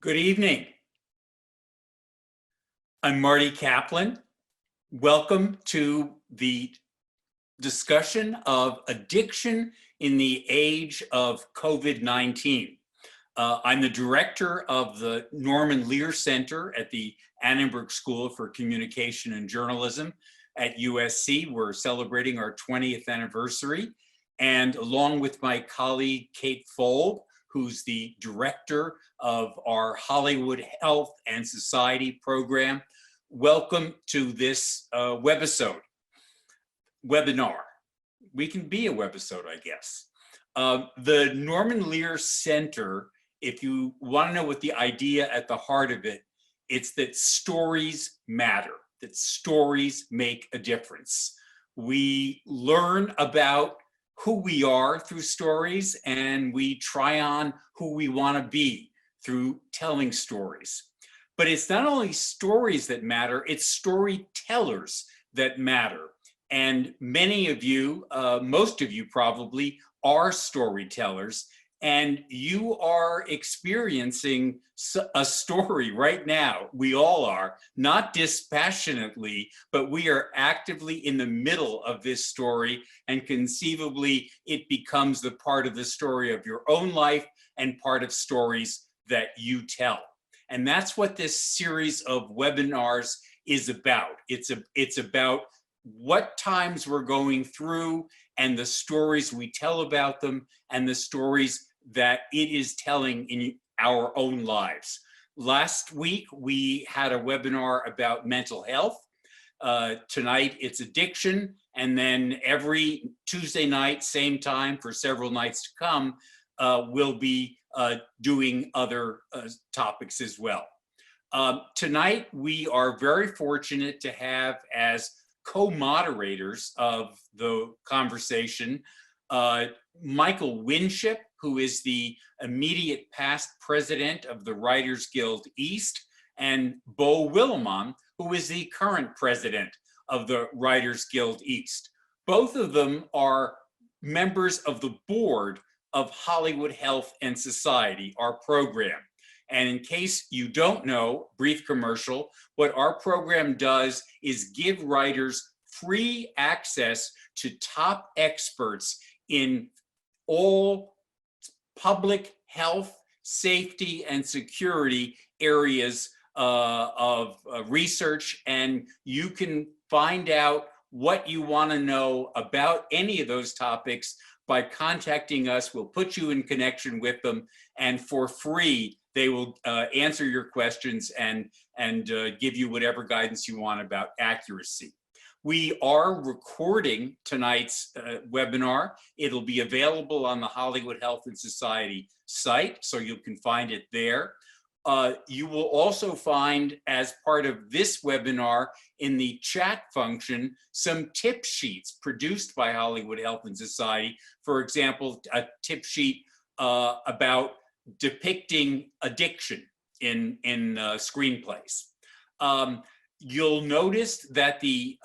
Good evening. I'm Marty Kaplan. Welcome to the discussion of addiction in the age of COVID-19. I'm the director of the Norman Lear Center at the Annenberg School for Communication and Journalism at USC. We're celebrating our 20th anniversary. And along with my colleague, Kate Fold, who's the director of our Hollywood Health and Society program, welcome to this webinar. We can be a webisode, I guess. The Norman Lear Center, if you want to know what the idea at the heart of it, it's that stories matter, that stories make a difference. We learn about who we are through stories, and we try on who we want to be through telling stories. But it's not only stories that matter, it's storytellers that matter. And many of you, most of you probably, are storytellers, and you are experiencing a story right now. We all are, not dispassionately, but we are actively in the middle of this story, and conceivably it becomes the part of the story of your own life and part of stories that you tell. And that's what this series of webinars is about. It's about what times we're going through and the stories we tell about them and the stories that it is telling in our own lives. Last week, we had a webinar about mental health. Tonight, it's addiction. And then every Tuesday night, same time for several nights to come, we'll be doing other topics as well. Tonight, we are very fortunate to have as co-moderators of the conversation, Michael Winship, who is the immediate past president of the Writers Guild East, and Beau Willimon, who is the current president of the Writers Guild East. Both of them are members of the board of Hollywood Health and Society, our program. And in case you don't know, brief commercial, what our program does is give writers free access to top experts in all public health, safety, and security areas of research. And you can find out what you want to know about any of those topics by contacting us. We'll put you in connection with them, and for free, they will answer your questions and give you whatever guidance you want about accuracy. We are recording tonight's webinar. It'll be available on the Hollywood Health and Society site, so you can find it there. You will also find, as part of this webinar, in the chat function, some tip sheets produced by Hollywood Health and Society. For example, a tip sheet about depicting addiction in screenplays. You'll notice that the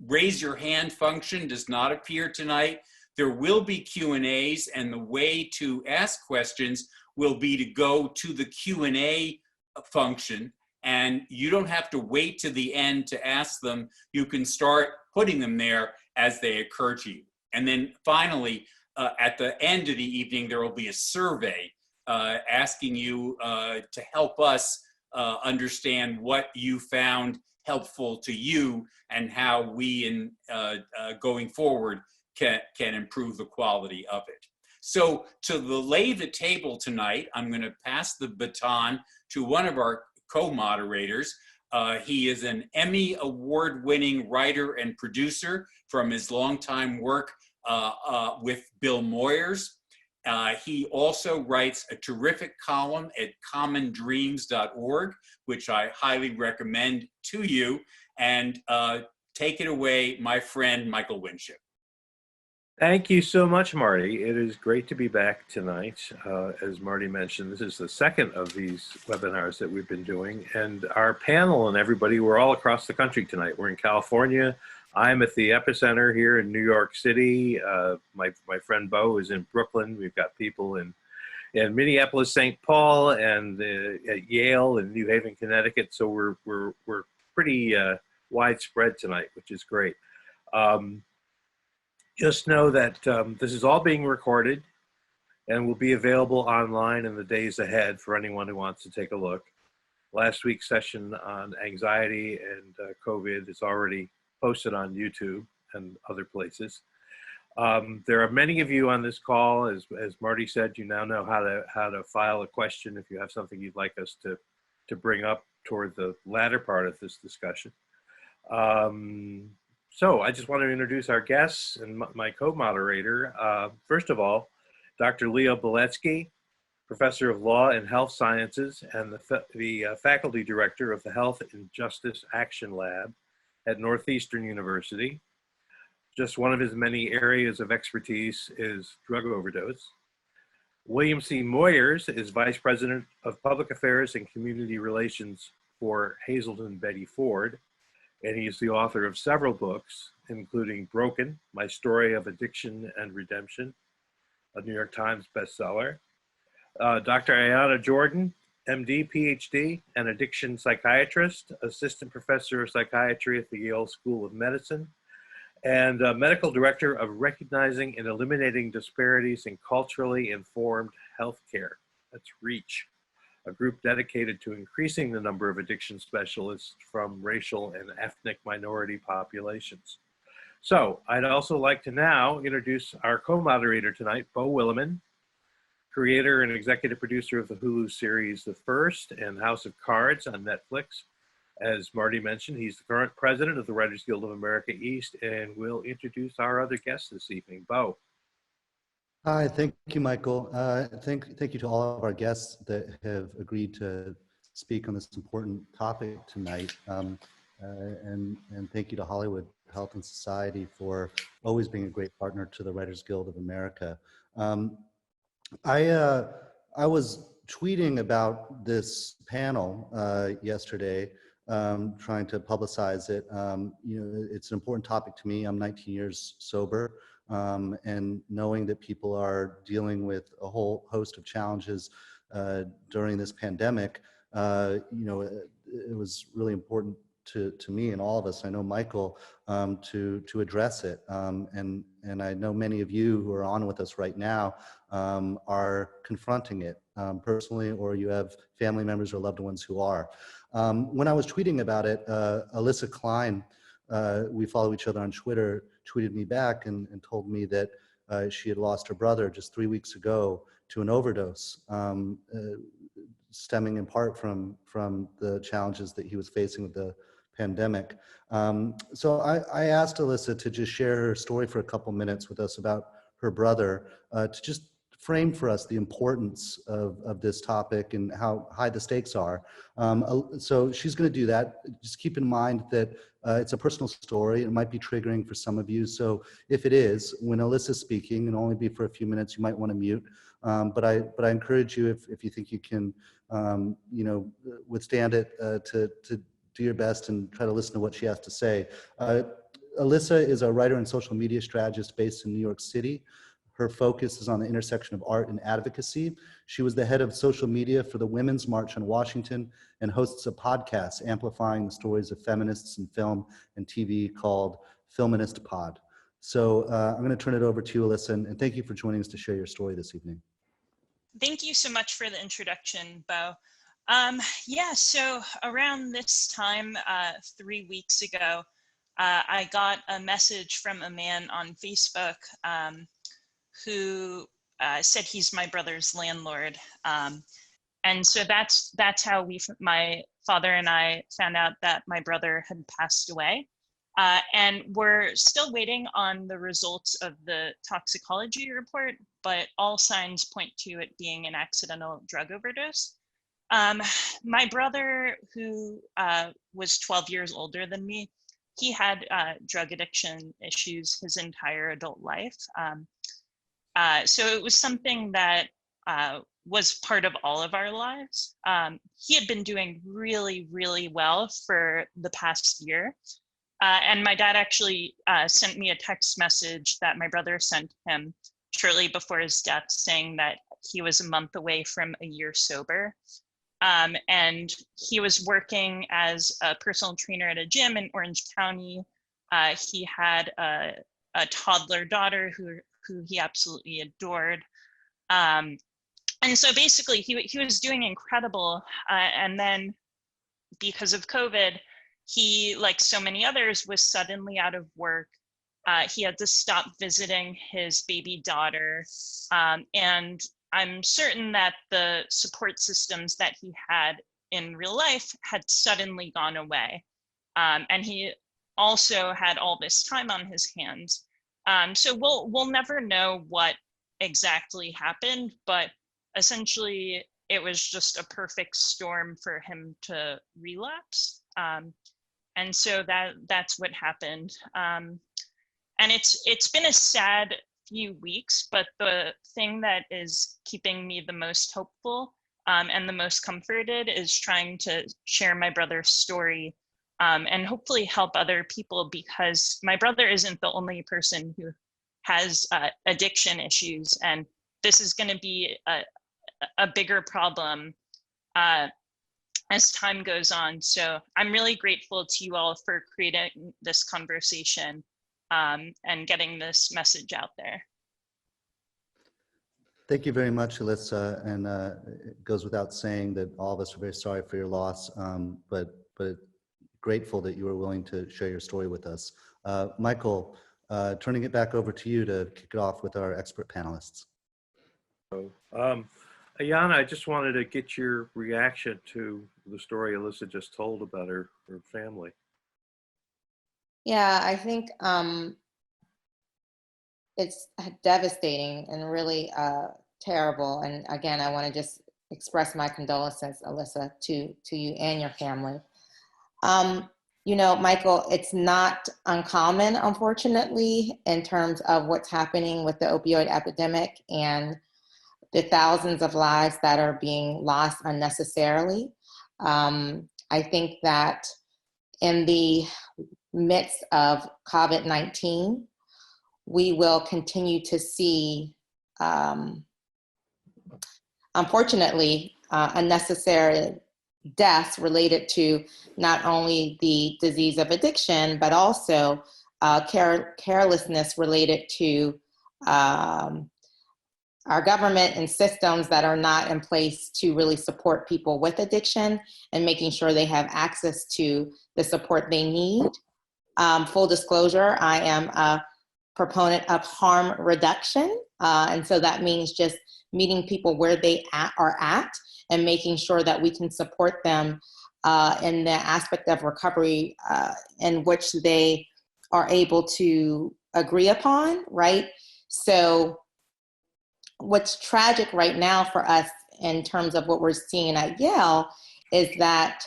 raise your hand function does not appear tonight. There will be Q&As, and the way to ask questions will be to go to the Q&A function, and you don't have to wait to the end to ask them. You can start putting them there as they occur to you. And then finally, at the end of the evening, there will be a survey asking you to help us understand what you found helpful to you and how we, in going forward, can improve the quality of it. So to lay the table tonight, I'm going to pass the baton to one of our co-moderators. He is an Emmy award-winning writer and producer from his longtime work with Bill Moyers. He also writes a terrific column at commondreams.org, which I highly recommend to you. And take it away, my friend, Michael Winship. Thank you so much, Marty. It is great to be back tonight. As Marty mentioned, this is the second of these webinars that we've been doing. And our panel and everybody, we're all across the country tonight. We're in California. I'm at the epicenter here in New York City. My friend Beau is in Brooklyn. We've got people in in Minneapolis, St. Paul, and at Yale in New Haven, Connecticut. So we're pretty widespread tonight, which is great. Just know that this is all being recorded and will be available online in the days ahead for anyone who wants to take a look. Last week's session on anxiety and COVID is already posted on YouTube and other places. There are many of you on this call. As Marty said, you now know how to file a question if you have something you'd like us to bring up toward the latter part of this discussion. So I just want to introduce our guests and my co-moderator. First of all, Dr. Leo Beletsky, Professor of Law and Health Sciences and the Faculty Director of the Health and Justice Action Lab at Northeastern University. Just one of his many areas of expertise is drug overdose. William C. Moyers is Vice President of Public Affairs and Community Relations for Hazel and Betty Ford, and he is the author of several books, including Broken, My Story of Addiction and Redemption, a New York Times bestseller. Dr. Ayana Jordan, MD, PhD, and addiction psychiatrist, assistant professor of psychiatry at the Yale School of Medicine, and medical director of Recognizing and Eliminating Disparities in Culturally Informed Healthcare. That's REACH, a group dedicated to increasing the number of addiction specialists from racial and ethnic minority populations. So I'd also like to now introduce our co-moderator tonight, Beau Willimon, creator and executive producer of the Hulu series The First and House of Cards on Netflix. As Marty mentioned, he's the current president of the Writers Guild of America East, and will introduce our other guests this evening. Beau. Hi, thank you, Michael. Thank you to all of our guests that have agreed to speak on this important topic tonight. And thank you to Hollywood Health and Society for always being a great partner to the Writers Guild of America. I was tweeting about this panel yesterday, trying to publicize it. It's an important topic to me. I'm 19 years sober. And knowing that people are dealing with a whole host of challenges during this pandemic, it was really important to me and all of us, I know Michael, to address it. And I know many of you who are on with us right now are confronting it personally, or you have family members or loved ones who are. When I was tweeting about it, Alyssa Klein, we follow each other on Twitter, tweeted me back and told me that she had lost her brother just 3 weeks ago to an overdose, stemming in part from the challenges that he was facing with the pandemic. So I asked Alyssa to just share her story for a couple minutes with us about her brother, to just frame for us the importance of this topic and how high the stakes are. So she's going to do that. Just keep in mind that it's a personal story. It might be triggering for some of you. So if it is, when Alyssa's speaking, and only be for a few minutes, you might want to mute. But I encourage you, if you think you can, withstand it, to do your best and try to listen to what she has to say. Alyssa is a writer and social media strategist based in New York City. Her focus is on the intersection of art and advocacy. She was the head of social media for the Women's March on Washington and hosts a podcast amplifying the stories of feminists in film and TV called Filminist Pod. So I'm going to turn it over to you, Alyssa, and thank you for joining us to share your story this evening. Thank you so much for the introduction, Beau. So around this time, 3 weeks ago, I got a message from a man on Facebook who said he's my brother's landlord. And so that's how my father and I found out that my brother had passed away. And we're still waiting on the results of the toxicology report, but all signs point to it being an accidental drug overdose. My brother, who was 12 years older than me, he had drug addiction issues his entire adult life. So it was something that was part of all of our lives. He had been doing really, really well for the past year. And my dad actually sent me a text message that my brother sent him shortly before his death, saying that he was a month away from a year sober. And he was working as a personal trainer at a gym in Orange County. He had a toddler daughter who he absolutely adored. And so basically he was doing incredible. And then because of COVID, he, like so many others, was suddenly out of work. He had to stop visiting his baby daughter. And I'm certain that the support systems that he had in real life had suddenly gone away. And he also had all this time on his hands. So we'll never know what exactly happened, but essentially it was just a perfect storm for him to relapse. And so that's what happened. And it's been a sad few weeks, but the thing that is keeping me the most hopeful and the most comforted is trying to share my brother's story and hopefully help other people, because my brother isn't the only person who has addiction issues, and this is going to be a bigger problem as time goes on. So I'm really grateful to you all for creating this conversation and getting this message out there. Thank you very much, Alyssa. And it goes without saying that all of us are very sorry for your loss, but grateful that you were willing to share your story with us. Michael, turning it back over to you to kick it off with our expert panelists. Ayanna, I just wanted to get your reaction to the story Alyssa just told about her family. Yeah, I think it's devastating and really terrible. And again, I want to just express my condolences, Alyssa, to you and your family. You know, Michael, it's not uncommon, unfortunately, in terms of what's happening with the opioid epidemic and the thousands of lives that are being lost unnecessarily. I think that in the midst of COVID-19, we will continue to see, unfortunately, unnecessary deaths related to not only the disease of addiction, but also carelessness related to our government and systems that are not in place to really support people with addiction and making sure they have access to the support they need. Full disclosure, I am a proponent of harm reduction. And so that means just meeting people where they are at and making sure that we can support them in the aspect of recovery in which they are able to agree upon, right? So what's tragic right now for us in terms of what we're seeing at Yale is that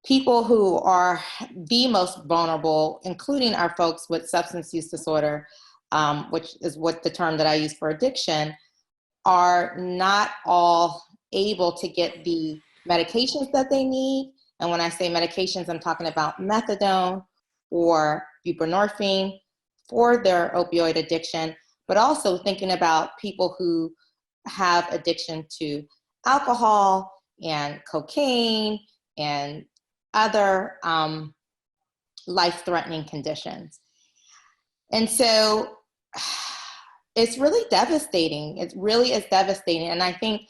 people who are the most vulnerable, including our folks with substance use disorder, which is what the term that I use for addiction, are not all able to get the medications that they need. And when I say medications, I'm talking about methadone or buprenorphine for their opioid addiction, but also thinking about people who have addiction to alcohol and cocaine and other life-threatening conditions. And so it's really devastating. It really is devastating. And I think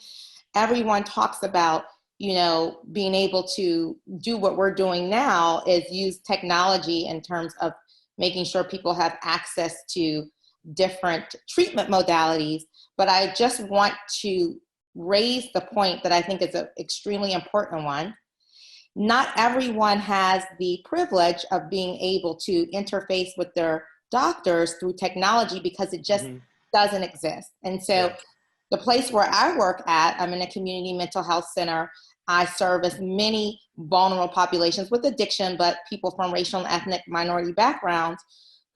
everyone talks about, you know, being able to do what we're doing now is use technology in terms of making sure people have access to different treatment modalities. But I just want to raise the point that I think is an extremely important one. Not everyone has the privilege of being able to interface with their doctors through technology because it just doesn't exist. And so the place where I work at, I'm in a community mental health center. I service many vulnerable populations with addiction, but people from racial and ethnic minority backgrounds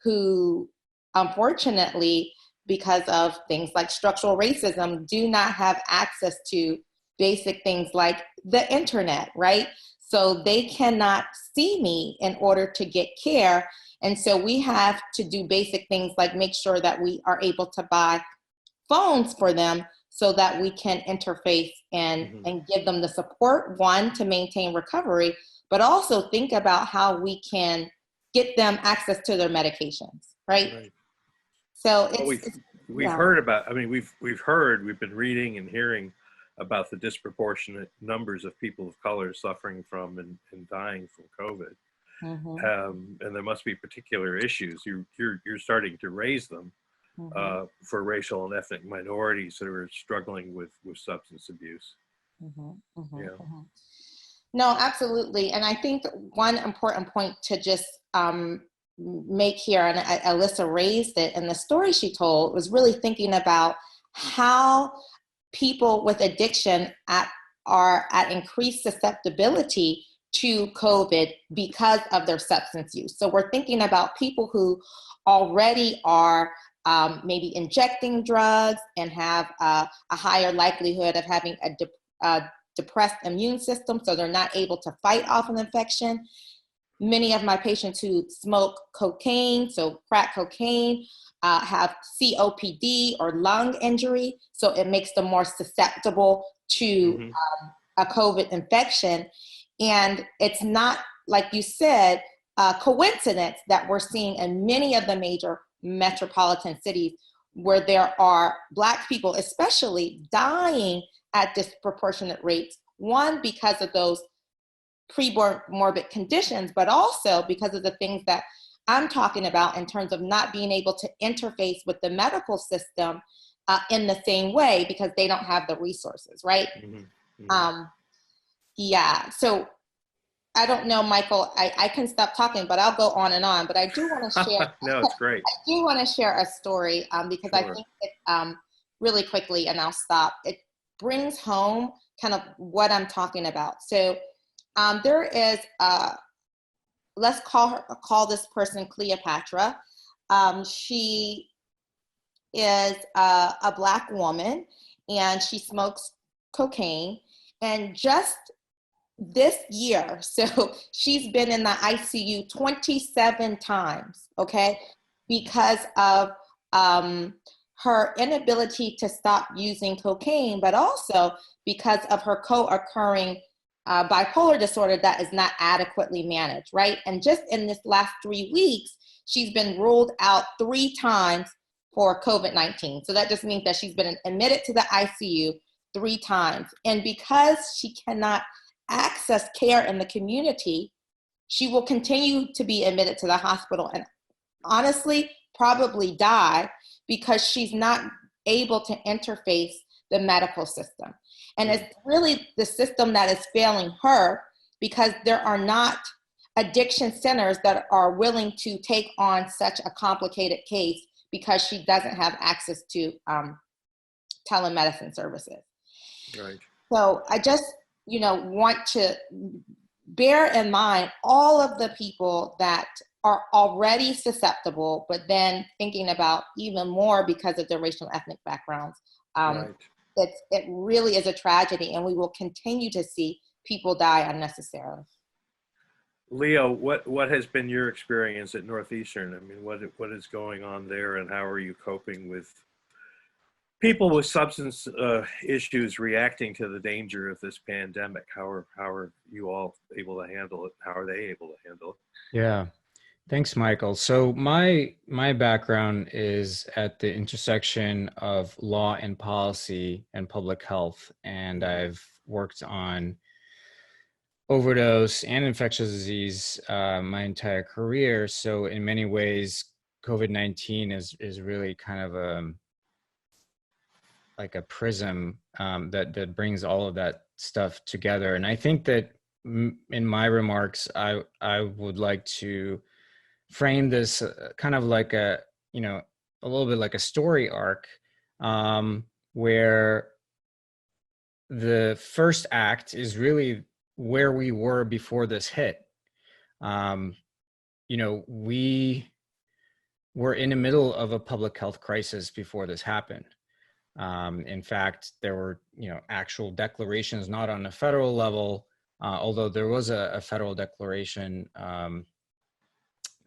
who, unfortunately, because of things like structural racism, do not have access to basic things like the internet, right? So they cannot see me in order to get care. And so we have to do basic things like make sure that we are able to buy phones for them so that we can interface and give them the support, one, to maintain recovery, but also think about how we can get them access to their medications, right? So we've heard about, I mean, we've been reading and hearing about the disproportionate numbers of people of color suffering from and dying from COVID. And there must be particular issues. You're starting to raise them for racial and ethnic minorities that are struggling with substance abuse. No, absolutely. And I think one important point to just make here, and Alyssa raised it, and the story she told was really thinking about how people with addiction are at increased susceptibility to COVID because of their substance use. So we're thinking about people who already are maybe injecting drugs and have a higher likelihood of having a depressed immune system, so they're not able to fight off an infection. Many of my patients who smoke cocaine, so crack cocaine, have COPD or lung injury, so it makes them more susceptible to a COVID infection. And it's not, like you said, a coincidence that we're seeing in many of the major metropolitan cities where there are Black people especially dying at disproportionate rates, one, because of those preborn morbid conditions, but also because of the things that I'm talking about in terms of not being able to interface with the medical system in the same way because they don't have the resources, right? Yeah, so I don't know, Michael, I can stop talking, but I'll go on and on, but I do want to share. No, it's great. I do want to share a story because I think it really quickly, and I'll stop. It brings home kind of what I'm talking about. So there is, let's call this person Cleopatra. She is a Black woman, and she smokes cocaine. And just this year, so she's been in the ICU 27 times, okay, because of her inability to stop using cocaine, but also because of her co-occurring bipolar disorder that is not adequately managed, right? And just in this last 3 weeks, she's been ruled out 3 times for COVID-19. So that just means that she's been admitted to the ICU 3 times. And because she cannot access care in the community, she will continue to be admitted to the hospital and honestly probably die because she's not able to interface the medical system. And it's really the system that is failing her because there are not addiction centers that are willing to take on such a complicated case because she doesn't have access to telemedicine services. Right. So I just, want to bear in mind all of the people that are already susceptible, but then thinking about even more because of their racial and ethnic backgrounds. It really is a tragedy, and we will continue to see people die unnecessarily. Leo, what has been your experience at Northeastern? I mean, what is going on there, and how are you coping with people with substance issues reacting to the danger of this pandemic? How are you all able to handle it? How are they able to handle it? Yeah, thanks, Michael. So my background is at the intersection of law and policy and public health, and I've worked on overdose and infectious disease my entire career. So in many ways, COVID-19 is really kind of like a prism that brings all of that stuff together. And I think that in my remarks, I would like to frame this kind of like a little bit like a story arc where the first act is really where we were before this hit. We were in the middle of a public health crisis before this happened. In fact, there were, actual declarations, not on a federal level, although there was a federal declaration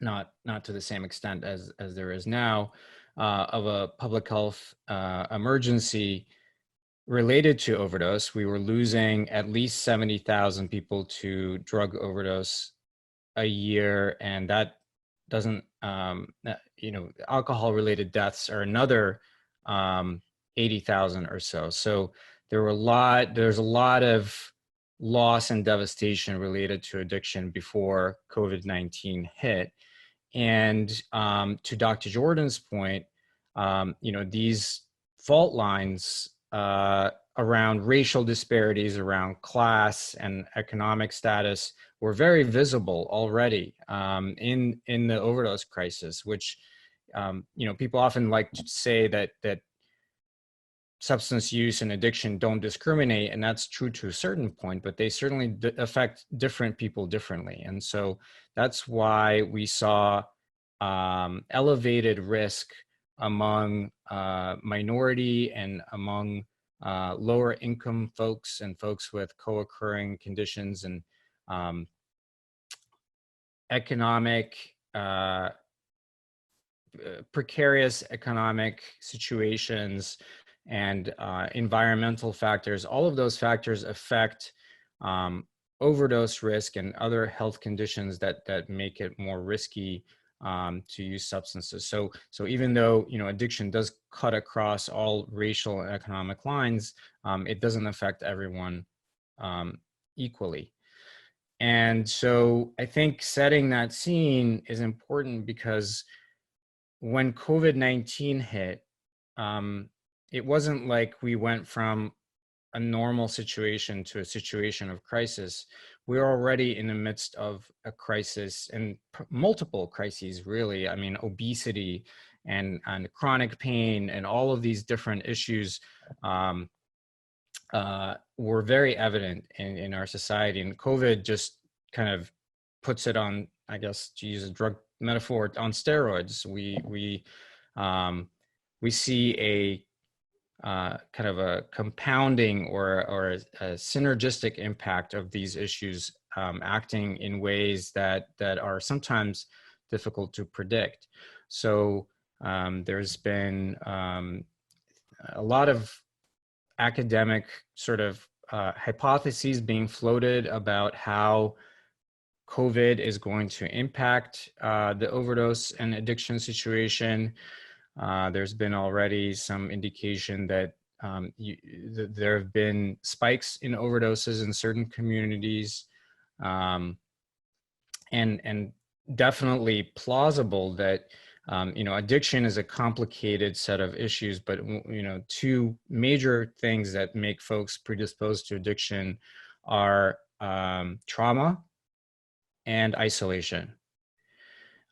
not to the same extent as there is now, of a public health emergency related to overdose. We were losing at least 70,000 people to drug overdose a year, and that doesn't, alcohol-related deaths are another 80,000 or so. So there's a lot of loss and devastation related to addiction before COVID-19 hit. And to Dr. Jordan's point, these fault lines around racial disparities, around class and economic status were very visible already in the overdose crisis, which people often like to say that substance use and addiction don't discriminate, and that's true to a certain point, but they certainly affect different people differently. And so that's why we saw elevated risk among minority and among lower income folks and folks with co-occurring conditions and economic, precarious economic situations and environmental factors. All of those factors affect overdose risk and other health conditions that make it more risky to use substances. So even though addiction does cut across all racial and economic lines, it doesn't affect everyone equally. And so I think setting that scene is important because when COVID-19 hit, it wasn't like we went from a normal situation to a situation of crisis. We're already in the midst of a crisis, and multiple crises, really. I mean, obesity and chronic pain and all of these different issues were very evident in our society. And COVID just kind of puts it on, I guess, to use a drug metaphor, on steroids. We see a kind of a compounding or a synergistic impact of these issues acting in ways that are sometimes difficult to predict. So there's been a lot of academic sort of hypotheses being floated about how COVID is going to impact the overdose and addiction situation. There's been already some indication that there have been spikes in overdoses in certain communities, and definitely plausible that addiction is a complicated set of issues, but two major things that make folks predisposed to addiction are trauma and isolation.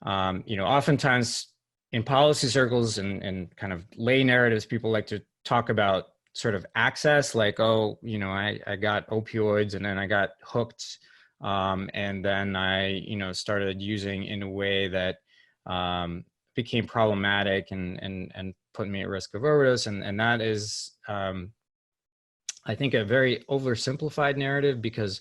Oftentimes in policy circles and kind of lay narratives, people like to talk about sort of access, like, oh, I got opioids and then I got hooked, and then I, started using in a way that became problematic and put me at risk of overdose. And that is, I think, a very oversimplified narrative, because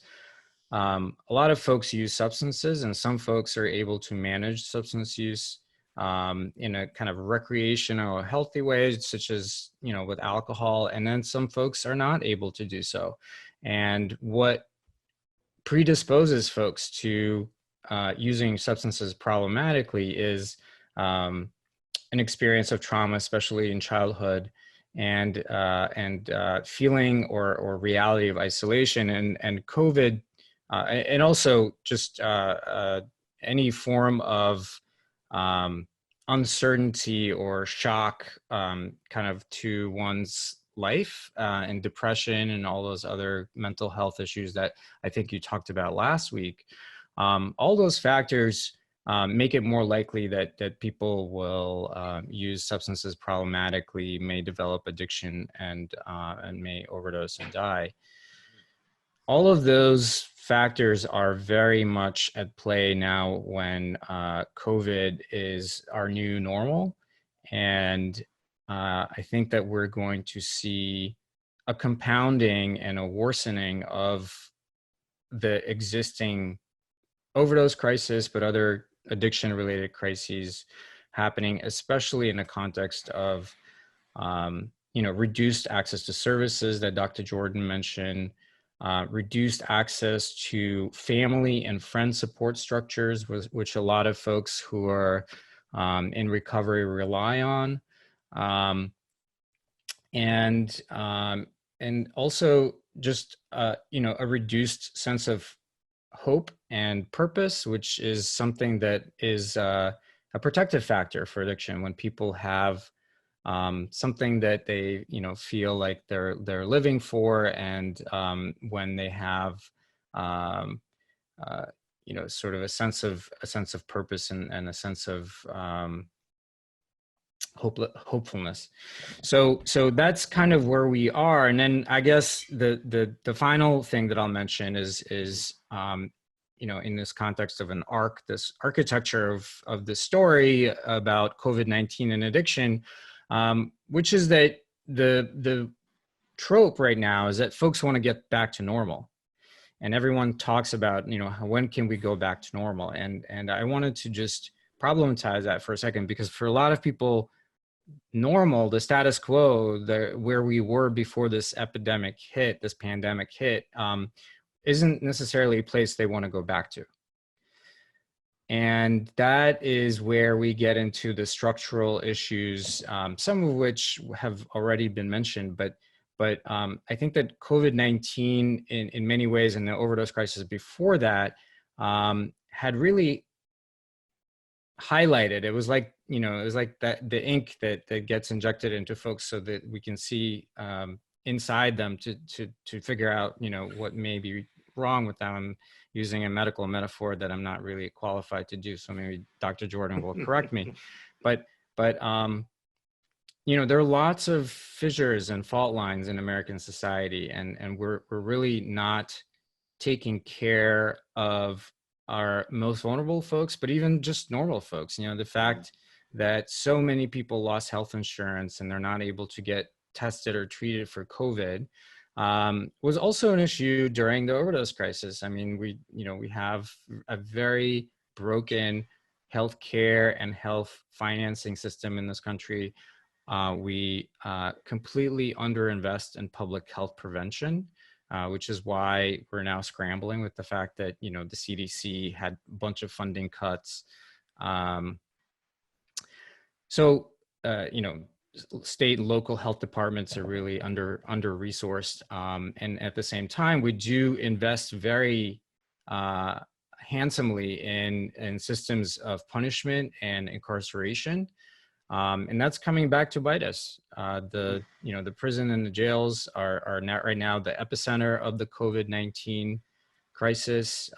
a lot of folks use substances, and some folks are able to manage substance use in a kind of recreational, healthy way, such as, with alcohol. And then some folks are not able to do so. And what predisposes folks to using substances problematically is an experience of trauma, especially in childhood, and feeling or reality of isolation, and COVID, and also just any form of uncertainty or shock kind of to one's life, and depression and all those other mental health issues that I think you talked about last week. All those factors make it more likely that people will use substances problematically, may develop addiction, and may overdose and die. All of those factors are very much at play now when COVID is our new normal. And I think that we're going to see a compounding and a worsening of the existing overdose crisis, but other addiction-related crises happening, especially in the context of, reduced access to services that Dr. Jordan mentioned, reduced access to family and friend support structures, which a lot of folks who are in recovery rely on, and also just a reduced sense of hope and purpose, which is something that is a protective factor for addiction. When people have something that they feel like they're living for, and when they have sort of a sense of purpose and a sense of hopefulness. So that's kind of where we are. And then I guess the final thing that I'll mention is in this context of this architecture of the story about COVID-19 and addiction, which is that the trope right now is that folks want to get back to normal. And everyone talks about, when can we go back to normal? And I wanted to just problematize that for a second, because for a lot of people, normal, the status quo, where we were before this pandemic hit, isn't necessarily a place they want to go back to. And that is where we get into the structural issues, some of which have already been mentioned, but I think that COVID-19 in many ways, and the overdose crisis before that, had really highlighted. It was like, the ink that gets injected into folks so that we can see inside them to figure out, what may be wrong with them. I'm using a medical metaphor that I'm not really qualified to do, so maybe Dr. Jordan will correct me. But there are lots of fissures and fault lines in American society, and we're really not taking care of our most vulnerable folks, but even just normal folks. The fact that so many people lost health insurance and they're not able to get tested or treated for COVID was also an issue during the overdose crisis. I mean, we have a very broken healthcare and health financing system in this country. We completely underinvest in public health prevention, which is why we're now scrambling with the fact that, the CDC had a bunch of funding cuts. State and local health departments are really under-resourced. And at the same time, we do invest very handsomely in systems of punishment and incarceration. And that's coming back to bite us. The prison and the jails are not right now the epicenter of the COVID-19 crisis.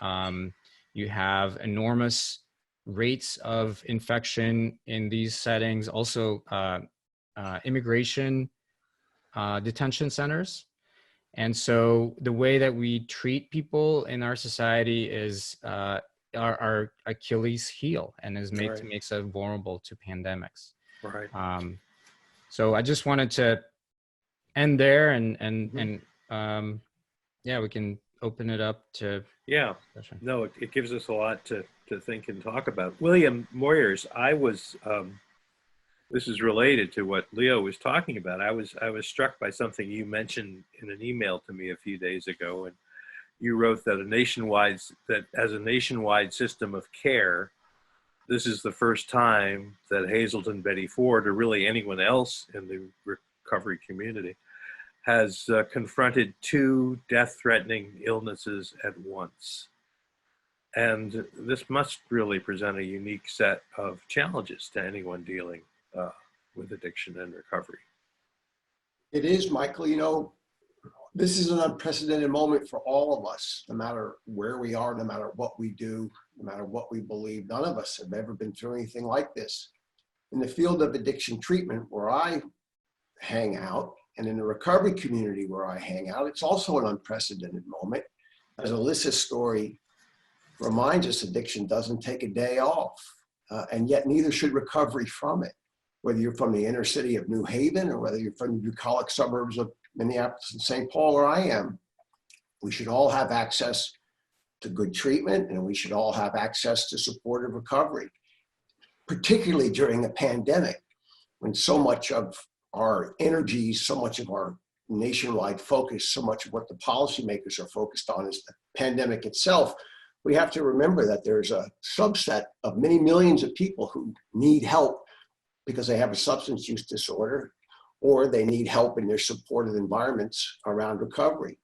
You have enormous rates of infection in these settings. Also, immigration detention centers. And so the way that we treat people in our society is our Achilles heel, and makes us vulnerable to pandemics. Right. So I just wanted to end there, and we can open it up to discussion. No, it gives us a lot to think and talk about. William Moyers, I was this is related to what Leo was talking about. I was struck by something you mentioned in an email to me a few days ago, and you wrote that as a nationwide system of care, this is the first time that Hazelton, Betty Ford, or really anyone else in the recovery community, has confronted two death-threatening illnesses at once. And this must really present a unique set of challenges to anyone dealing with addiction and recovery. It is, Michael. This is an unprecedented moment for all of us, no matter where we are, no matter what we do, no matter what we believe. None of us have ever been through anything like this. In the field of addiction treatment, where I hang out, and in the recovery community where I hang out, it's also an unprecedented moment. As Alyssa's story reminds us, addiction doesn't take a day off, and yet neither should recovery from it. Whether you're from the inner city of New Haven or whether you're from the bucolic suburbs of Minneapolis and St. Paul, where I am, we should all have access to good treatment, and we should all have access to supportive recovery, particularly during a pandemic when so much of our energy, so much of our nationwide focus, so much of what the policymakers are focused on is the pandemic itself. We have to remember that there's a subset of many millions of people who need help because they have a substance use disorder, or they need help in their supportive environments around recovery.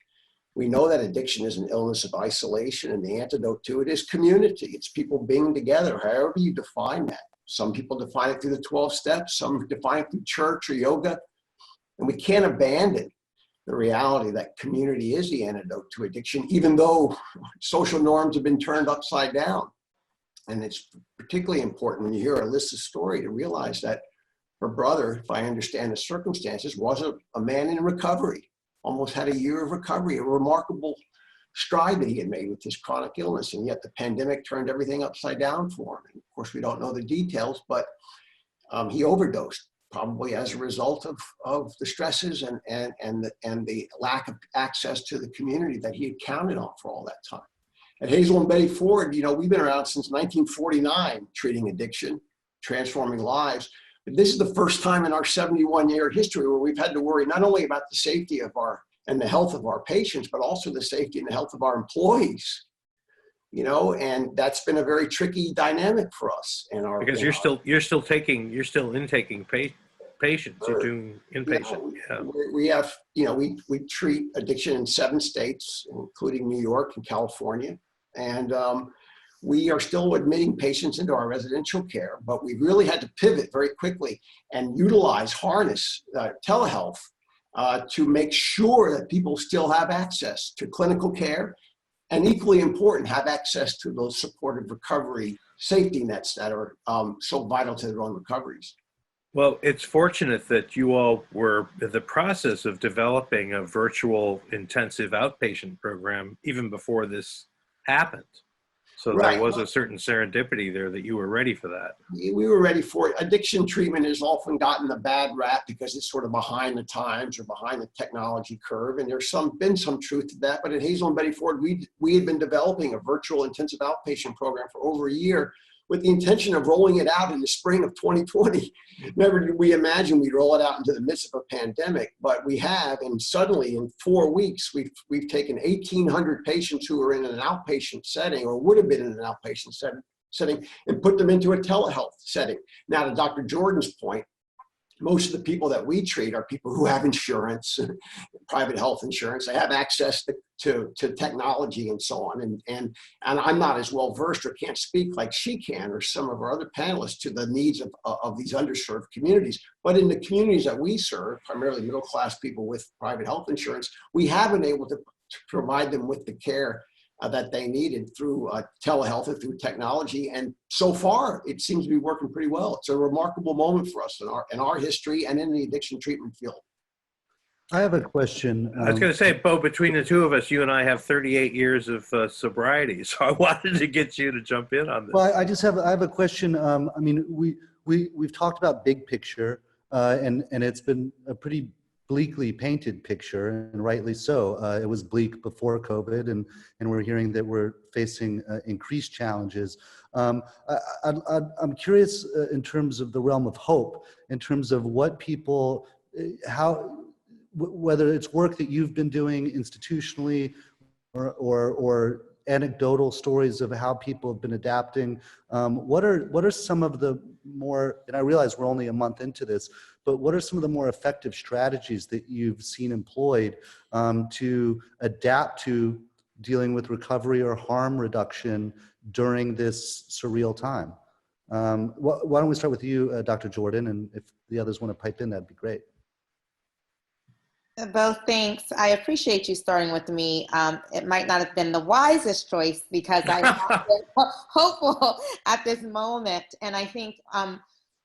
We know that addiction is an illness of isolation, and the antidote to it is community. It's people being together, however you define that. Some people define it through the 12 steps, some define it through church or yoga. And we can't abandon the reality that community is the antidote to addiction, even though social norms have been turned upside down. And it's particularly important when you hear Alyssa's story to realize that her brother, if I understand the circumstances, was a man in recovery, almost had a year of recovery, a remarkable stride that he had made with his chronic illness. And yet the pandemic turned everything upside down for him. And of course, we don't know the details, but he overdosed, probably as a result of the stresses and the lack of access to the community that he had counted on for all that time. At Hazel and Betty Ford, you know, we've been around since 1949, treating addiction, transforming lives. But this is the first time in our 71-year history where we've had to worry not only about the safety of and the health of our patients, but also the safety and the health of our employees. You know, and that's been a very tricky dynamic for us. Because you're still intaking patients. You're doing inpatient. Yeah. We have, you know, we treat addiction in 7 states, including New York and California, and we are still admitting patients into our residential care. But we really had to pivot very quickly and harness telehealth to make sure that people still have access to clinical care, and equally important, have access to those supportive recovery safety nets that are so vital to their own recoveries. Well, it's fortunate that you all were in the process of developing a virtual intensive outpatient program even before this happened. So Right. There was a certain serendipity there that you were ready for that. We were ready for it. Addiction treatment has often gotten a bad rap because it's sort of behind the times or behind the technology curve. And there's been some truth to that. But at Hazel and Betty Ford, we had been developing a virtual intensive outpatient program for over a year with the intention of rolling it out in the spring of 2020. Never did we imagine we'd roll it out into the midst of a pandemic, but we have, and suddenly in 4 weeks, we've taken 1,800 patients who are in an outpatient setting or would have been in an outpatient setting and put them into a telehealth setting. Now, to Dr. Jordan's point, most of the people that we treat are people who have insurance, private health insurance. They have access to technology and so on. And I'm not as well versed or can't speak like she can or some of our other panelists to the needs of these underserved communities. But in the communities that we serve, primarily middle-class people with private health insurance, we have been able to provide them with the care that they needed through telehealth and through technology. And so far, it seems to be working pretty well. It's a remarkable moment for us in our history and in the addiction treatment field. I have a question. I was going to say, Beau, between the two of us, you and I have 38 years of sobriety. So I wanted to get you to jump in on this. Well, I have a question. I mean, we've talked about big picture, and it's been a pretty bleakly painted picture, and rightly so. It was bleak before COVID, and we're hearing that we're facing increased challenges. I'm curious in terms of the realm of hope, in terms of what people, whether it's work that you've been doing institutionally or anecdotal stories of how people have been adapting. What are some of the more, and I realize we're only a month into this, but what are some of the more effective strategies that you've seen employed to adapt to dealing with recovery or harm reduction during this surreal time? Why don't we start with you, Dr. Jordan, and if the others want to pipe in, that'd be great. Beau, thanks. I appreciate you starting with me. It might not have been the wisest choice because I'm not hopeful at this moment. And I think,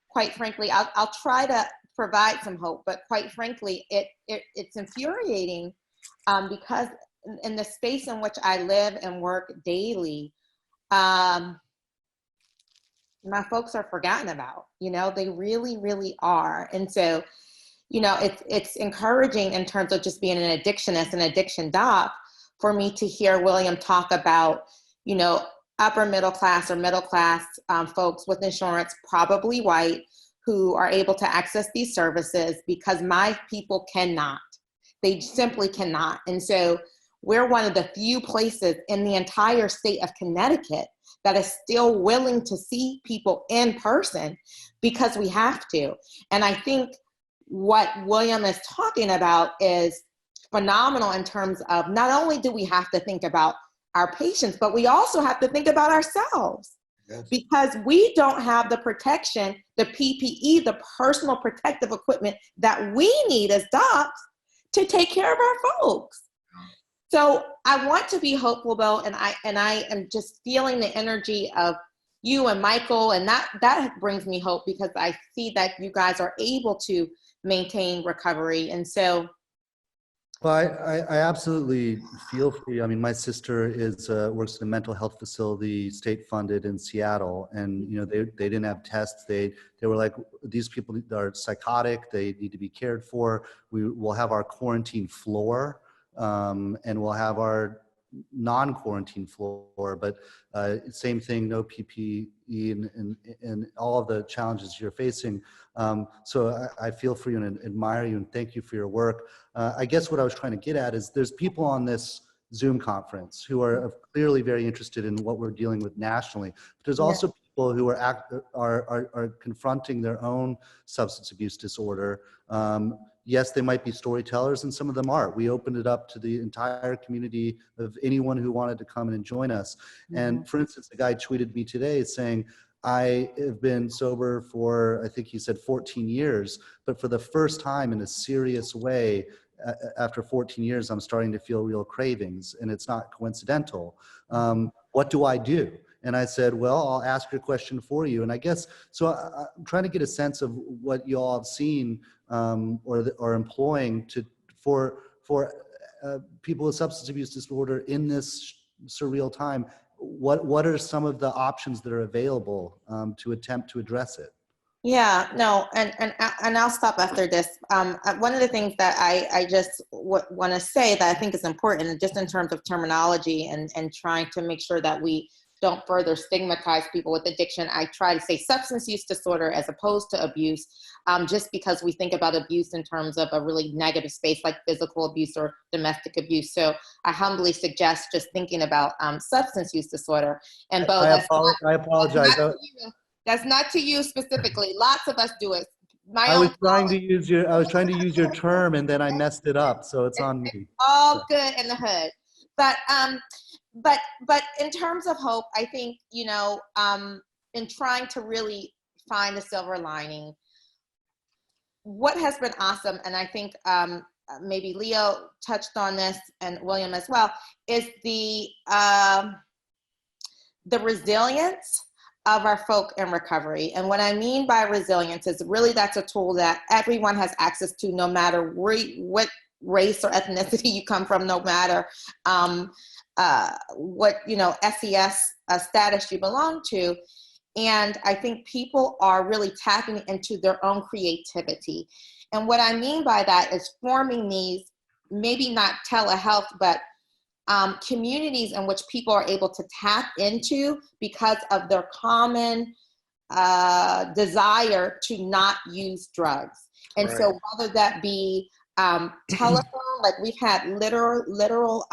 quite frankly, I'll try to provide some hope, but quite frankly, it's infuriating because in the space in which I live and work daily, my folks are forgotten about, they really, really are. And so, it's encouraging in terms of just being an addictionist and addiction doc for me to hear William talk about, upper middle class or middle class folks with insurance, probably white, who are able to access these services because my people cannot. They simply cannot. And so we're one of the few places in the entire state of Connecticut that is still willing to see people in person because we have to. And I think what William is talking about is phenomenal in terms of not only do we have to think about our patients, but we also have to think about ourselves. Yes. Because we don't have the protection, the PPE, the personal protective equipment that we need as docs to take care of our folks. So I want to be hopeful, Beau, and I am just feeling the energy of you and Michael, and that brings me hope because I see that you guys are able to maintain recovery. And so well, I absolutely feel for you. I mean, my sister works in a mental health facility, state funded in Seattle, and they didn't have tests. They were like, these people are psychotic. They need to be cared for. We will have our quarantine floor, and we'll have our non-quarantine floor, but same thing, no PPE and all of the challenges you're facing. So I feel for you and admire you and thank you for your work. I guess what I was trying to get at is there's people on this Zoom conference who are clearly very interested in what we're dealing with nationally. But there's also people who are confronting their own substance abuse disorder. Yes, they might be storytellers, and some of them are. We opened it up to the entire community of anyone who wanted to come in and join us. Mm-hmm. And for instance, the guy tweeted me today saying, I have been sober for, I think he said 14 years, but for the first time in a serious way, after 14 years, I'm starting to feel real cravings, and it's not coincidental. What do I do? And I said, well, I'll ask your question for you. And I guess, so I'm trying to get a sense of what you all have seen or employing for people with substance abuse disorder in this surreal time. What are some of the options that are available to attempt to address it? Yeah, no, and I'll stop after this. One of the things that I just want to say that I think is important, just in terms of terminology and trying to make sure that we don't further stigmatize people with addiction. I try to say substance use disorder as opposed to abuse, just because we think about abuse in terms of a really negative space like physical abuse or domestic abuse. So I humbly suggest just thinking about substance use disorder. And Beau, I apologize. That's not to you specifically. Lots of us do it. I was trying to use your term, and then I messed it up, so it's on me. All good in the hood, but in terms of hope, I think in trying to really find a silver lining, what has been awesome, and I think maybe Leo touched on this and William as well, is the resilience of our folk in recovery. And what I mean by resilience is really that's a tool that everyone has access to, no matter what race or ethnicity you come from, no matter what SES status you belong to. And I think people are really tapping into their own creativity. And what I mean by that is forming these, maybe not telehealth, but communities in which people are able to tap into because of their common desire to not use drugs. And right. So whether that be telephone, like we've had literal